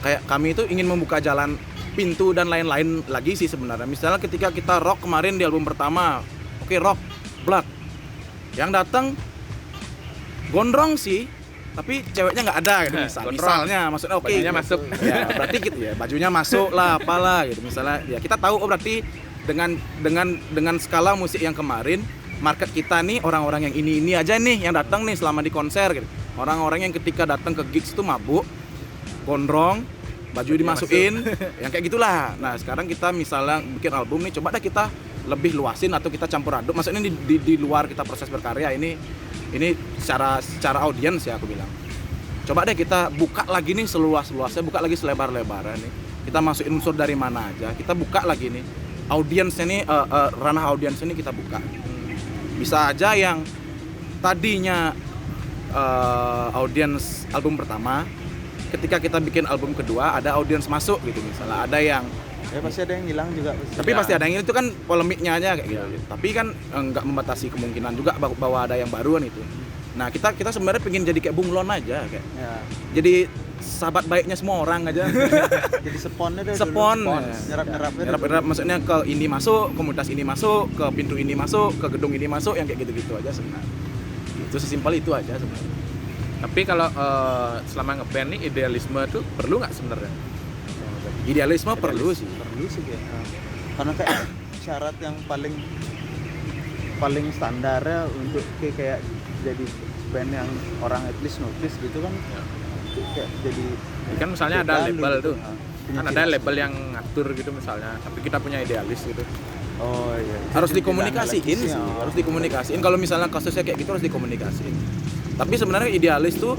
kayak kami itu ingin membuka jalan pintu dan lain-lain lagi sih sebenarnya. Misalnya ketika kita rock kemarin di album pertama, oke rock blood, yang datang gondrong sih tapi ceweknya nggak ada gitu misalnya maksudnya oke Bajunya masuk. ya berarti gitu ya bajunya masuk lah apalah gitu misalnya ya kita tahu berarti dengan skala musik yang kemarin market kita nih orang-orang yang ini aja nih yang datang nih selama di konser gitu, orang-orang yang ketika datang ke gigs itu mabuk, gondrong, baju dimasukin yang kayak gitulah. Nah sekarang kita misalnya bikin album nih, coba deh kita lebih luasin atau kita campur aduk, maksudnya di luar kita proses berkarya ini secara audiens ya aku bilang, coba deh kita buka lagi nih seluas-luasnya, buka lagi selebar-lebarnya nih, kita masukin unsur dari mana aja, kita buka lagi nih audiensnya nih, ranah audiens ini kita buka. Bisa aja yang tadinya audiens album pertama, ketika kita bikin album kedua ada audiens masuk gitu, misalnya ada yang Ya pasti ada yang hilang juga pasti. tapi pasti ada yang itu kan polemiknya aja kayak gitu. Tapi kan nggak membatasi kemungkinan juga bahwa ada yang baruan itu. Nah kita sebenarnya pengen jadi kayak bunglon aja kayak. Ya. Jadi sahabat baiknya semua orang aja. Jadi seponnya deh Sepon. dulu. Nyerap-nyerapnya dulu. Nyerap-nyerap maksudnya ke ini masuk, komunitas ini masuk, ke pintu ini masuk, ke gedung ini masuk, yang kayak gitu-gitu aja sebenarnya. Itu sesimpel itu aja sebenarnya. Tapi kalau selama ngeband nih idealisme tuh perlu nggak sebenarnya? Idealisme perlu sih. Perlu sih kayak. Karena kayak syarat yang paling standarnya untuk kayak jadi band yang orang at least notice gitu kan. Ya. Kayak jadi Kan misalnya ada value label gitu. tuh. Kan ada label yang ngatur gitu misalnya, tapi kita punya idealis gitu. Oh iya. Harus Jadi dikomunikasiin beda lagi sih, ya. harus dikomunikasiin. Kalau misalnya kasusnya kayak gitu harus dikomunikasiin. Tapi sebenarnya idealis tuh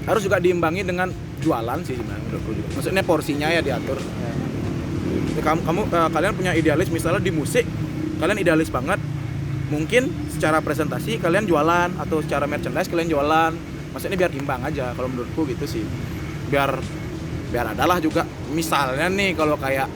harus juga diimbangi dengan jualan sih sebenarnya menurutku juga. Maksudnya porsinya ya diatur. Ya. Kalian punya idealis misalnya di musik, kalian idealis banget. Mungkin secara presentasi kalian jualan atau secara merchandise kalian jualan. Maksudnya biar imbang aja kalau menurutku gitu sih. Biar adalah juga misalnya nih kalau kayak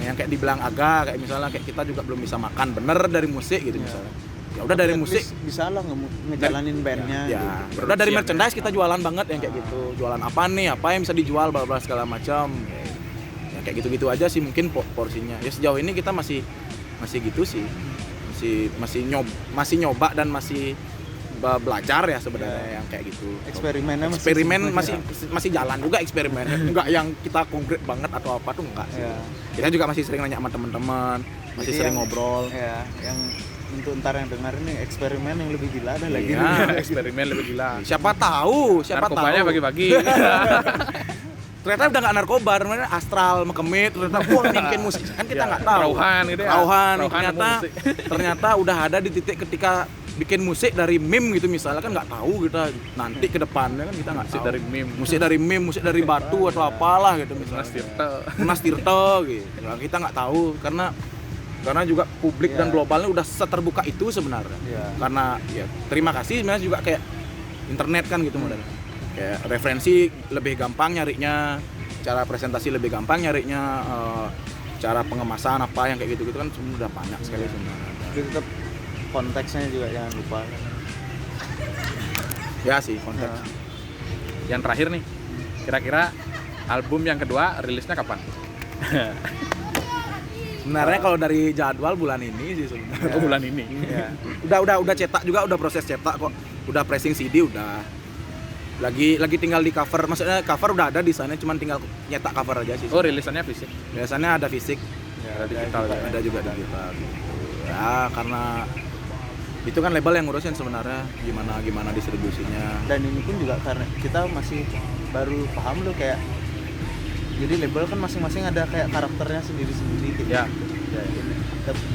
yang kayak dibilang agak kayak misalnya kayak kita juga belum bisa makan bener dari musik gitu misalnya. Ya udah dari At musik least bisa lah ngejalanin bandnya. ya gitu. udah dari merchandise kita jualan banget yang kayak gitu, jualan apa nih, apa yang bisa dijual bla bla segala macam ya kayak gitu aja sih mungkin porsinya ya. Sejauh ini kita masih gitu sih, masih nyoba dan masih belajar ya sebenarnya yang kayak gitu. Eksperimennya Eksperimen masih jalan juga eksperimennya, enggak yang kita konkret banget atau apa tuh enggak sih. Ya. Kita juga masih sering nanya sama teman-teman, masih Jadi sering yang- ngobrol. Ya, yang untuk ntar yang dengar ini eksperimen yang lebih gila ada lagi. Iya. Eksperimen lebih gila. Siapa tahu Narkobanya bagi-bagi. ternyata udah nggak narkoba, namanya astral, mekemit, ternyata wah ini bikin musik kan kita nggak tahu. Rauhan gitu ya. Rauhan, Rauhan ternyata musik. ternyata udah ada di titik ketika bikin musik dari meme gitu misalnya, kan nggak tahu kita nanti ke depannya kan kita nggak Musik tahu. dari meme. Musik dari meme, musik dari batu atau apalah gitu misalnya. Mas Tirta. Munas Tirta gitu. Nah, kita nggak tahu karena juga publik dan globalnya udah seterbuka itu sebenarnya. Iya. Karena ya terima kasih sebenarnya juga kayak internet kan gitu modalnya. Kayak referensi lebih gampang nyarinya, cara presentasi lebih gampang nyarinya, cara pengemasan apa yang kayak gitu-gitu kan sudah banyak sekali sebenarnya. Tapi tetap konteksnya juga jangan lupa. Ya sih konteks. Nah, Yang terakhir nih, kira-kira album yang kedua rilisnya kapan? Sebenarnya kalau dari jadwal bulan ini sih sebenarnya. Oh, bulan ini. iya. Udah cetak juga, udah proses cetak kok. Udah pressing CD udah. Lagi tinggal di cover. Maksudnya cover udah ada di sana, cuman tinggal nyetak cover aja sih. Oh, rilisannya fisik. Biasanya ada fisik, Ada digital ya. ada juga digital. Ya karena itu kan label yang ngurusin sebenarnya gimana distribusinya. Dan ini pun juga karena kita masih baru paham loh kayak, jadi label kan masing-masing ada kayak karakternya sendiri-sendiri gitu. Ya.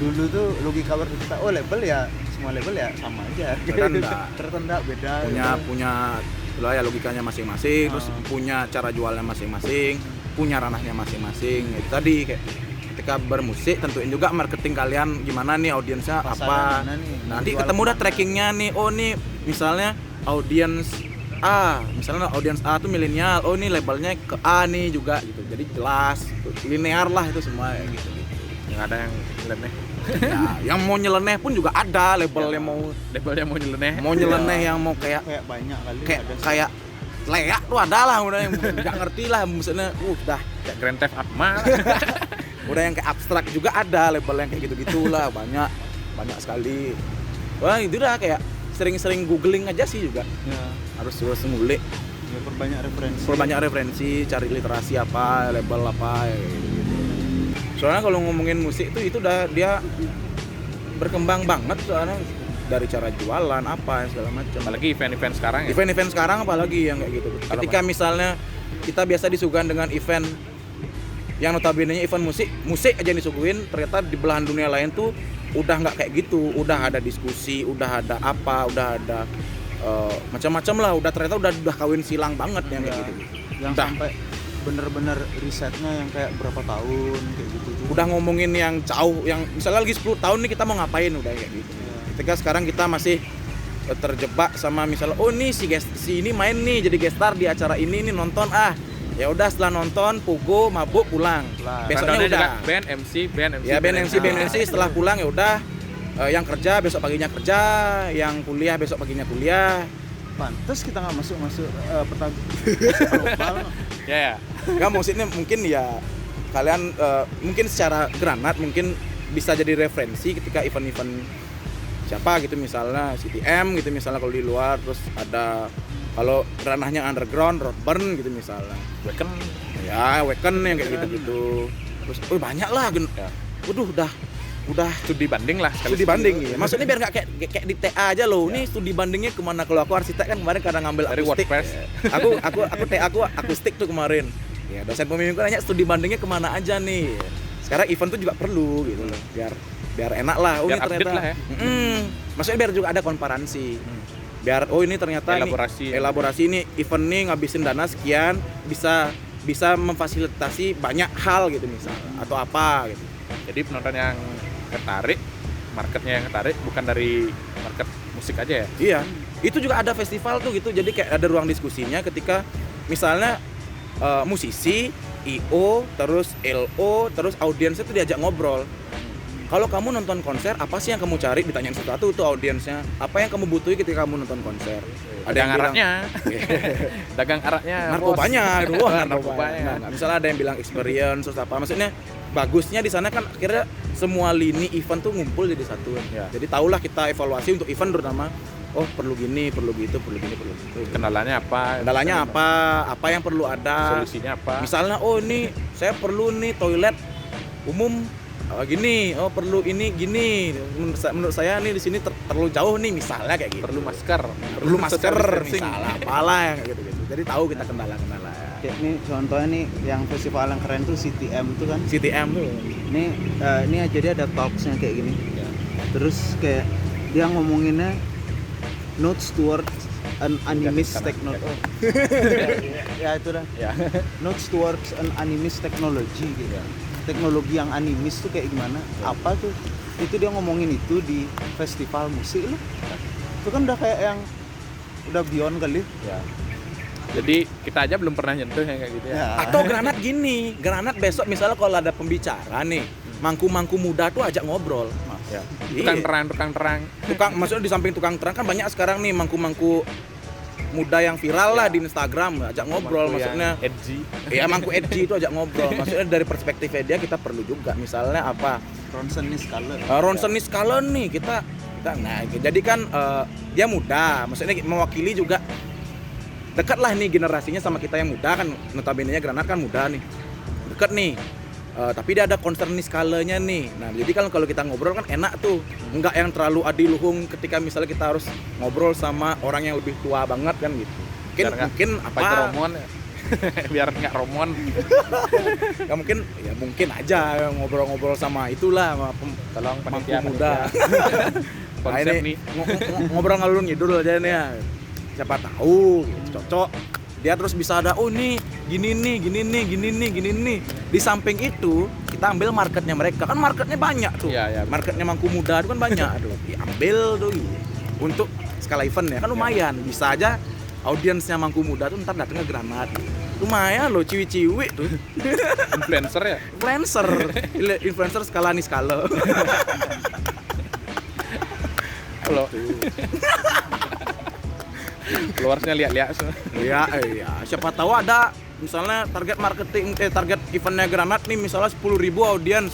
Dulu tuh logika kita, oh label ya semua label ya sama aja. Ternyata enggak. Ternyata enggak, beda. punya lah ya logikanya masing-masing, terus punya cara jualnya masing-masing, punya ranahnya masing-masing. Itu tadi kayak ketika bermusik tentuin juga marketing kalian gimana nih, audiensnya apa. Pasarnya mana nih? Nanti Jual ketemu dah kemana? trackingnya nih. Oh nih misalnya audiens A, misalnya audiens A tuh milenial. Oh nih labelnya ke A nih juga gitu. Jadi jelas, linear lah itu semua ya, gitu. Yang ada yang nyeleneh. Ya, yang mau nyeleneh pun juga ada label yang Labelnya mau nyeleneh. mau nyeleneh yang mau kayak banyak kali kayak ada. kayak leak tuh ada lah udah yang nggak ngerti lah maksudnya udah Kayak Grand Theft Auto. udah yang kayak abstrak juga ada label yang kayak gitu lah banyak sekali. Wah itu dah kayak sering-sering googling aja sih juga, Ya, harus ngulik, ya perbanyak referensi, cari literasi apa, label apa ya, gitu. Soalnya kalau ngomongin musik itu udah dia berkembang banget soalnya, dari cara jualan apa segala macam. Apalagi event-event sekarang ya. Event-event sekarang apalagi yang kayak gitu. Ketika misalnya kita biasa disuguhan dengan event yang notabene event musik aja yang disuguhin, ternyata di belahan dunia lain tuh udah nggak kayak gitu, udah ada diskusi, udah ada apa, udah ada macam-macam lah, ternyata udah kawin silang banget yang kayak gitu. yang Udah. sampai bener-bener risetnya yang kayak berapa tahun kayak gitu tuh. Udah ngomongin yang jauh, yang misalnya lagi 10 tahun nih kita mau ngapain, udah kayak gitu. Ya. Ketika sekarang kita masih terjebak sama misalnya, oh nih si ini main nih jadi guest star di acara ini nih, nonton ya udah setelah nonton pugo mabuk pulang. Besoknya Rundownnya udah juga band MC. ya band MC setelah pulang ya udah, yang kerja besok paginya kerja, yang kuliah besok paginya kuliah. Pantes kita nggak masuk global. Ya. Nggak, maksudnya mungkin ya kalian mungkin secara granat mungkin bisa jadi referensi ketika event-event siapa gitu, misalnya CTM gitu misalnya kalau di luar, terus ada kalau ranahnya underground Roadburn gitu misalnya, Wacken. ya Wacken yang kayak gitu-gitu, terus banyak lah Ya. udah Studi banding lah sekali. studi banding ya. Maksudnya biar nggak kayak di TA aja loh. Ini studi bandingnya kemana? Kalau aku arsitek kan kemarin kadang ngambil Dari akustik. WordPress. Aku TA aku akustik tuh kemarin. Ya dosen pembimbing nanya studi bandingnya kemana aja nih. Sekarang event tuh juga perlu gitu loh. Biar enak lah. Oh Biar ini update ternyata. lah ya. Maksudnya biar juga ada komparansi. Biar ini ternyata elaborasi ini event nih ngabisin dana sekian, bisa memfasilitasi banyak hal gitu misalnya, atau apa gitu. Jadi penonton yang tertarik, marketnya yang tertarik bukan dari market musik aja ya. Iya, itu juga ada festival tuh gitu. Jadi kayak ada ruang diskusinya ketika misalnya musisi, IO, terus LO, terus audiensnya tuh diajak ngobrol. Kalau kamu nonton konser, apa sih yang kamu cari? Ditanyain sesuatu tuh audiensnya. Apa yang kamu butuhi ketika kamu nonton konser? Ada yang bilang, araknya. Dagang araknya. narkobanya, bos. wah Narkobanya. Nah, misalnya ada yang bilang experience terus apa? Maksudnya bagusnya di sana kan akhirnya semua lini event tuh ngumpul jadi satu. Ya. Jadi tahulah kita evaluasi untuk event terutama. Oh perlu gini, perlu gitu, perlu gini, perlu gitu. Kendalanya apa? Kendalanya apa yang perlu ada. Solusinya apa? Misalnya, oh ini saya perlu nih toilet umum oh gini, oh perlu ini gini. Menurut saya nih di sini terlalu jauh nih misalnya kayak gitu. Perlu masker, Perlu masker social distancing. misalnya, apalah yang gitu. Jadi tahu kita kendala-kendala. Kayak nih contohnya nih yang festival yang keren tuh CTM tuh kan. CTM tuh. Ini jadi ada talksnya kayak gini. Ya. Terus kayak dia ngomonginnya notes towards an animist technology. Ya itu dah. Ya. Notes towards an animist technology gitu. Teknologi yang animis tuh kayak gimana? Apa tuh? Itu dia ngomongin itu di festival musik loh. Itu kan udah kayak yang udah beyond kali. Ya. Jadi kita aja belum pernah nyentuh yang kayak gitu ya. Atau granat gini, granat besok misalnya kalau ada pembicara nih, mangku-mangku muda tuh ajak ngobrol. Ya. Iya. Tukang terang. Maksudnya di samping tukang terang kan banyak sekarang nih mangku-mangku muda yang viral lah di Instagram, ajak ngobrol maksudnya. edgy. Iya, mangku edgy itu ajak ngobrol. Maksudnya dari perspektifnya dia kita perlu juga. Misalnya apa? Ronson Niskaler. Ronson Niskaler nih kita nah jadi kan dia muda, maksudnya mewakili juga dekat lah nih generasinya sama kita yang muda kan, notabene-nya Granat kan muda nih, dekat nih. Tapi dia ada concern Niskalenya nih. Nah jadi kalau kita ngobrol kan enak tuh, nggak yang terlalu adiluhung ketika misalnya kita harus ngobrol sama orang yang lebih tua banget kan gitu. Mungkin apa romon ya? Biar nggak romon. Ya mungkin aja ngobrol-ngobrol sama itulah sama Tolong mangku panitia muda. Nah, konsep ini nih. ngobrol ngalur ngidul aja nih ya. Siapa tahu gitu, cocok. Dia terus bisa ada nih gini nih. Di samping itu kita ambil marketnya mereka. Kan marketnya banyak tuh. Iya. Marketnya mangku muda itu kan banyak tuh. Diambil tuh untuk skala event ya. Kan lumayan. Bisa aja audiensnya mangku muda tuh ntar datang ke Granat. Lumayan loh ciwi-ciwi tuh. Influencer ya. Influencer skala nih skala. Kalau keluarnya lihat-lihat semua. Iya. Siapa tahu ada misalnya target eventnya Granat nih misalnya 10.000 audiens.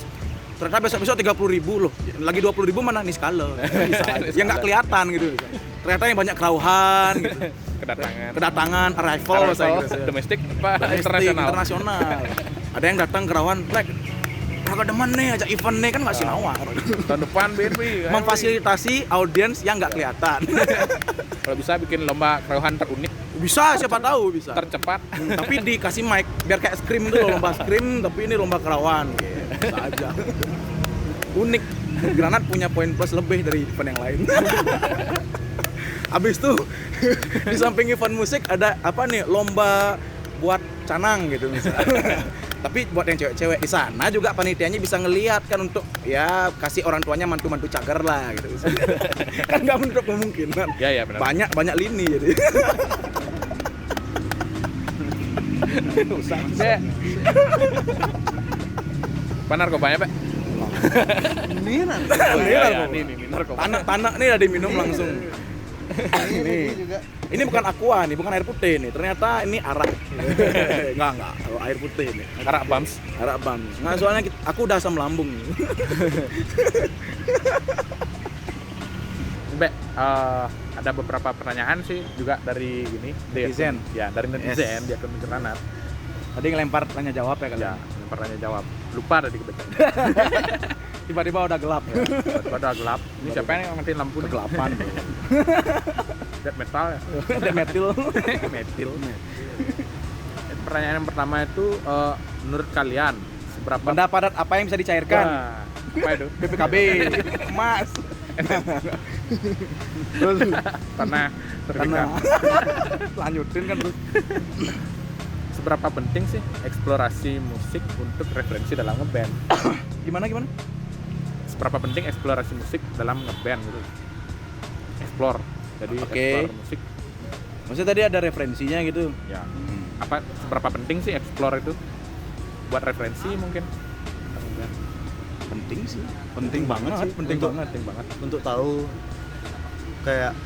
Ternyata besok 30.000 loh. Lagi 20.000 mana nih skala. Bisa. Yang nggak kelihatan gitu. Ternyata yang banyak kerauhan gitu. Kedatangan arrival bahasa Inggris. Domestik apa Internasional. Ada yang datang kerauhan Black. Agak demen nih ajak event nih kan nggak sinawar. Tahun depan BNB Memfasilitasi audiens yang nggak kelihatan. Kalau bisa bikin lomba kerauhan terunik, Bisa, siapa tahu bisa. tercepat. Tapi dikasih mic biar kayak scream tuh, lomba scream tapi ini lomba kerawan. Bisa aja. Unik. Granat punya poin plus lebih dari event yang lain. Habis tuh di samping event musik ada apa nih? Lomba buat canang gitu misalnya. Tapi buat yang cewek-cewek di sana juga panitianya bisa ngelihat kan untuk ya kasih orang tuanya mantu-mantu cager lah gitu. Kan nggak menutup kemungkinan. Ya benar. Banyak lini jadi. Be. Apa narkobanya, Pak? Ini kan. Ini narkoba. Tanah nih udah diminum langsung. Ini juga. Ini bukan aqua nih, bukan air putih nih. Ternyata ini arak. Enggak, air putih nih. Arak Bams. Arak bams. Nah, soalnya aku udah asam lambung. Be, ada beberapa pertanyaan sih juga dari Netizen. Ya, dari netizen Yes. di akun Granat. Tadi ngelempar tanya jawab ya kali. Ya, pertanyaan jawab. Lupa tadi kebetulan. Tiba-tiba udah gelap ya. Udah gelap. Ini siapa yang ngatiin lampu nih? Kegelapan. Death metal ya. Ada metil. Metil. Pertanyaan yang pertama itu menurut kalian seberapa Benda padat apa yang bisa dicairkan? Wah, apa itu? BPKB. Emas. Terus Tanah tanah. terdekat. Lanjutin kan terus. Seberapa penting sih eksplorasi musik untuk referensi dalam ngeband? Gimana? Seberapa penting eksplorasi musik dalam ngeband gitu? Explore. Jadi Oke. explore musik. Maksudnya tadi ada referensinya gitu. Ya. Apa seberapa penting sih explore itu? Buat referensi mungkin. Penting sih. Penting banget sih. Penting Untuk- banget. Untuk tahu kayak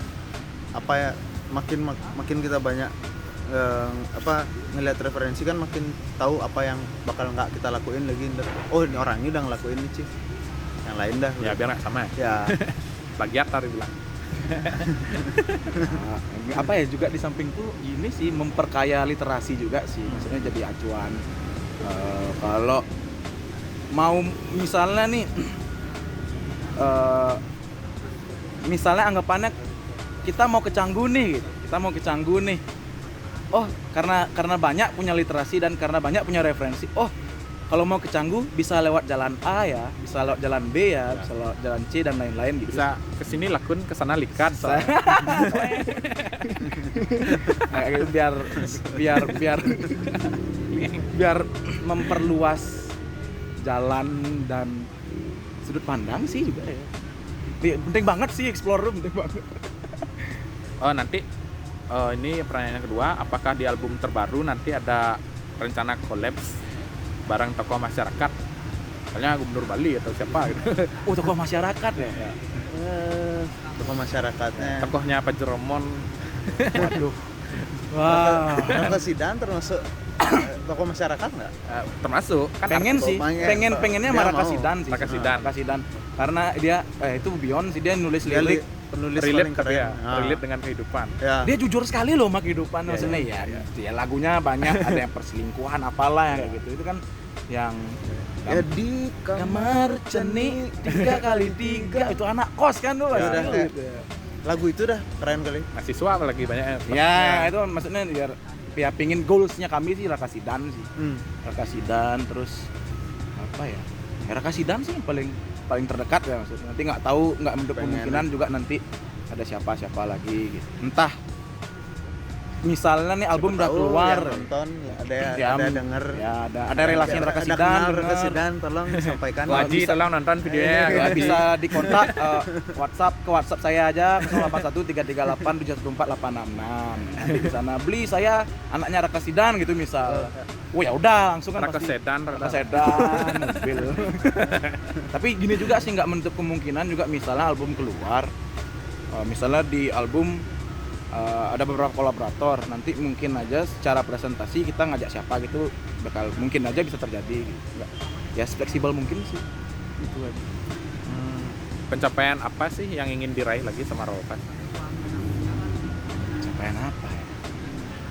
apa ya, makin kita banyak ngelihat referensi kan makin tahu apa yang bakal nggak kita lakuin lagi. Oh ini orang ini udah ngelakuin ini sih, yang lain dah Ya biar nggak sama. ya. Plagiat tadi bilang. Apa ya juga di samping tuh gini sih memperkaya literasi juga sih, maksudnya jadi acuan. Kalau mau misalnya nih misalnya anggapannya kita mau ke Canggu nih gitu. Kita mau ke Canggu nih. Oh, karena banyak punya literasi dan karena banyak punya referensi. Oh, kalau mau ke Canggu bisa lewat jalan A ya, bisa lewat jalan B ya, bisa lewat jalan C dan lain-lain gitu. Bisa kesini lakun, kesana likat soalnya. Nah, gitu, biar memperluas jalan dan sudut pandang sih juga ya. Penting banget sih explore, penting banget. Oh nanti ini pertanyaan yang kedua, apakah di album terbaru nanti ada rencana collabs bareng tokoh masyarakat, misalnya Gubernur Bali atau siapa gitu? Oh, tokoh masyarakat ya. Tokoh masyarakatnya. Tokohnya Pak Jeromon. Waduh. Wah. Raka Sidan termasuk tokoh masyarakat nggak? Termasuk kan Pengen artis. sih, pengennya Dia sama mau. Raka Sidan sih. Raka Sidan. Raka Sidan. Karena dia itu Beyond sih, dia nulis Dia lirik. penulis relate paling keren. ya, relate dengan kehidupan. Ya. Dia jujur sekali loh sama kehidupan, maksudnya iya, ya. Dia lagunya banyak, ada yang perselingkuhan apalah yang kayak gitu. Itu kan yang Ya di kamar ceni 3x3 itu anak kos kan tuh. Ya, maksudnya udah, gitu. lagu itu dah keren kali. Mahasiswa apalagi banyak Ya, itu maksudnya biar ya pingin goalsnya kami sih Raka Sidan sih. Raka Sidan terus apa ya? Ya Raka Sidan sih yang paling terdekat ya maksudnya. Nanti nggak tahu, nggak menutup kemungkinan juga nanti ada siapa lagi gitu. Entah misalnya nih album udah keluar, yang nonton ada ya, denger. Ya ada relasi Raka Sidan, kenal Raka denger. Sidan, tolong sampaikan. Wajib bisa- tolong nonton videonya. Ya, bisa dikontak ke WhatsApp saya aja 081338714866. Nanti di sana beli saya anaknya Raka Sidan gitu misal. Oh ya udah langsung kan Raka pasti Sedan, Raka Sedan mobil. Tapi gini juga sih nggak menutup kemungkinan juga misalnya album keluar. Misalnya di album ada beberapa kolaborator, nanti mungkin aja secara presentasi kita ngajak siapa gitu bakal mungkin aja bisa terjadi gitu. Ya fleksibel mungkin sih itu aja. Pencapaian apa sih yang ingin diraih lagi sama Ropas? Capaian apa ya?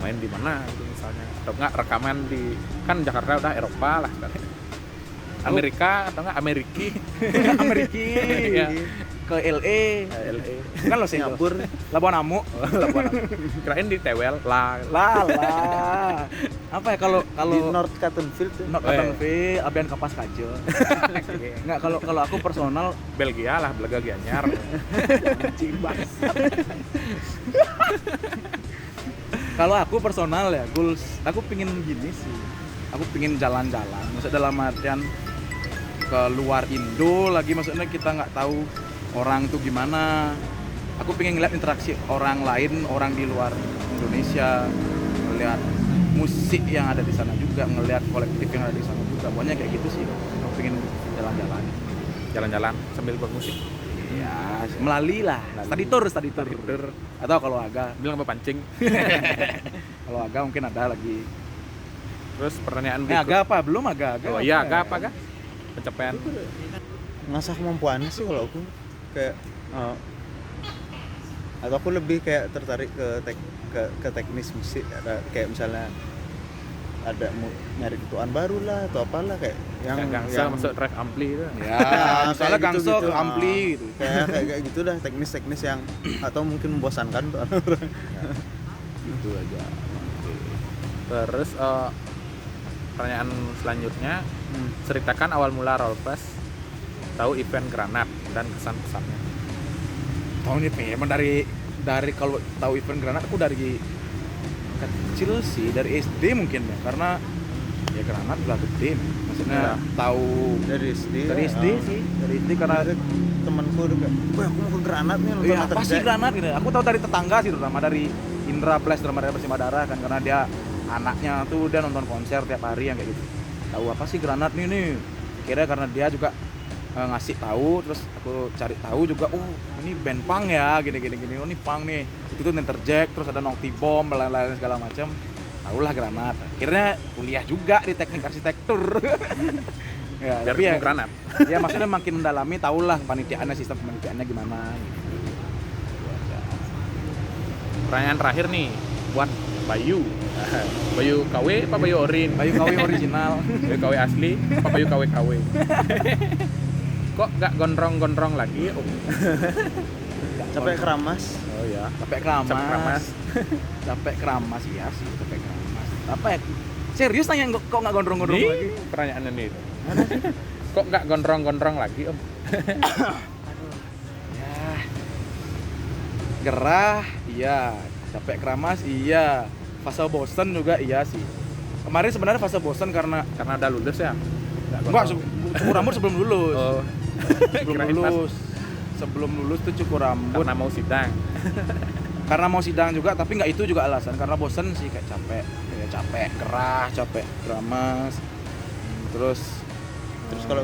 Main di mana gitu misalnya? Atau enggak rekaman di kan Jakarta udah Eropa lah kan. Amerika atau enggak Ameriki? Ameriki Iya. ke LA kan lo sih Nyabur. Labuan Amu Kirain di Tewel lah. lah apa ya kalau Di North Cottonfield tuh. Not Cottonfield abian kapas kajo nggak kalau aku personal Belgia lah, Belega Gianyar. cibas. Kalau aku personal ya goals aku pingin gini sih, aku pingin jalan-jalan maksud dalam artian ke luar Indo lagi, maksudnya kita nggak tahu orang tuh gimana. Aku pengen ngeliat interaksi orang lain, orang di luar Indonesia, ngeliat musik yang ada di sana juga, ngeliat kolektif yang ada di sana juga. Pokoknya kayak gitu sih. Aku pengen Jalan-jalan sambil bermusik. ya melalui lah. Study tour. Atau kalau agak Bilang apa pancing. mungkin ada lagi. Terus pertanyaan Agak apa? Belum agak. Oh iya, agak apa? Pencapaian Ngasah kemampuannya sih kalau aku kayak atau aku lebih kayak tertarik ke teknis musik, ada kayak misalnya ada nyari ketuaan baru lah atau apalah kayak yang gangsa masuk track ampli itu. Ya, misalnya kayak gangso gitu-gitu. ampli gitu. kayak gitu dah, teknis yang atau mungkin membosankan untuk orang-orang. Gitu aja. Terus pertanyaan selanjutnya, ceritakan awal mula Rollfest tahu event Granat dan kesan-kesannya. Tahu nih emang dari kalau tahu event Granat aku dari kecil sih, dari SD mungkin ya, karena ya Granat udah gede, maksudnya tahu Dari SD sih, dari SD karena ada temanku udah kayak, wah aku mau ke Granat nih nonton iya Attack apa sih Jack." Granat gitu. Aku tahu dari tetangga sih, terutama dari Indra Plus drama dari Persima Darah kan, karena dia anaknya tuh dia nonton konser tiap hari yang kayak gitu. Tahu apa sih Granat nih? Kira karena dia juga ngasih tahu, terus aku cari tahu juga, oh ini band punk ya, gini, oh ini punk nih. Itu tuh Enter Jack, terus ada Nocti Bomb, lain-lain segala macam. Tahulah Granat. Akhirnya kuliah juga di teknik arsitektur. Ya, Biar tapi ya ketemu Granat. ya maksudnya makin mendalami, tahulah panitiaannya, sistem panitiaannya gimana gitu. Pertanyaan terakhir nih buat Bayu. Bayu KW apa Bayu Orin? Bayu KW original. Bayu KW asli apa Bayu KW KW? Kok nggak gondrong-gondrong lagi? Oh, Capek keramas. oh ya. Capek keramas. Capek keramas. Capek keramas, iya sih, capek keramas. Apa ya? Serius nanya kok nggak gondrong-gondrong Ini lagi? pertanyaannya nih. Kok nggak gondrong-gondrong lagi Om? Ya. Gerah, iya. Capek keramas, iya. Fase bosen juga iya sih. Kemarin sebenarnya fase bosen karena Karena udah lulus ya? Nggak enggak gondrong. cukur rambut sebelum lulus. Oh, Sebelum kirain pas lulus. Sebelum lulus tuh cukur rambut karena mau sidang. karena mau sidang juga, tapi nggak itu juga alasan, karena bosen sih, kayak capek, ya capek gerah, capek keramas. Terus Terus kalau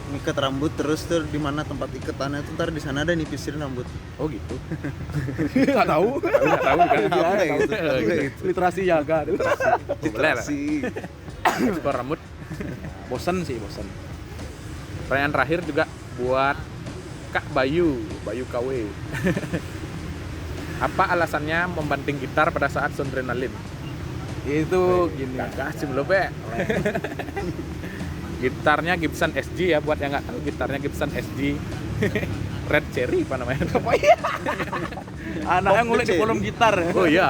ngikat rambut terus tuh di mana tempat iketannya tuh ntar di sana ada nipisin rambut. Oh gitu. nggak tahu. Nggak tahu kan? Apa kayak gitu? Oh, gitu. Literasi jaga. Boleh lah. Si Cukur rambut. Bosen sih, bosen. Pertanyaan terakhir juga buat Kak Bayu KW. Apa alasannya membanting gitar pada saat Sondrenalin? Itu gini. Gagah sih belum be. Gitarnya Gibson SG ya, buat yang nggak tahu gitarnya Gibson SG. Red Cherry apa namanya? Apa ya? Anaknya ngulik di Cherry. kolom gitar ya. Oh iya.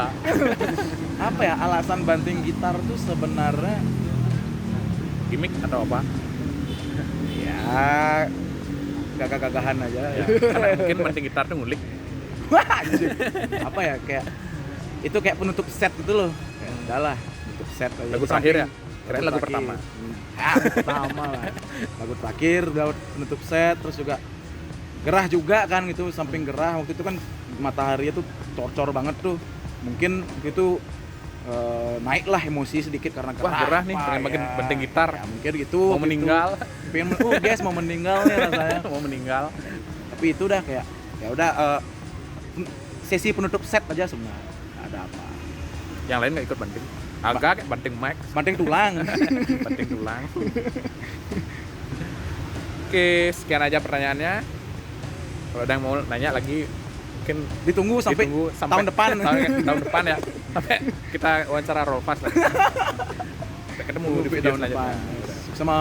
Apa ya alasan banting gitar tuh sebenarnya? Gimmick atau apa? Ya gagah-gagahan aja ya. Karena mungkin banting gitar tuh ngulik. Wah, anjing. Apa ya, kayak itu kayak penutup set gitu loh. Kayak udahlah, penutup set aja. Lagu Di terakhir ya? samping- Kirain lagu pertama. Lagu pertama lah. Lagu terakhir udah penutup set, terus juga gerah juga kan gitu, samping gerah waktu itu kan matahari itu cor-cor banget tuh. Mungkin itu naiklah emosi sedikit karena Wah, gerah nih, apa pengen ya. banting gitar. Ya, mungkin gitu. Mau gitu. meninggal. Pengen guys mau meninggal nih rasanya. Mau meninggal. Tapi itu udah kayak ya udah sesi penutup set aja sebenarnya. Nggak ada apa. Yang lain nggak ikut banting. Agak kayak banting mic, Banting tulang. banting tulang. Oke, sekian aja pertanyaannya. Kalau ada yang mau nanya lagi, mungkin Ditunggu sampai ditunggu tahun depan. tahun depan ya. Sampai kita wawancara Rolfas lagi. Sampai ketemu di video tahun selanjutnya. depan. Sama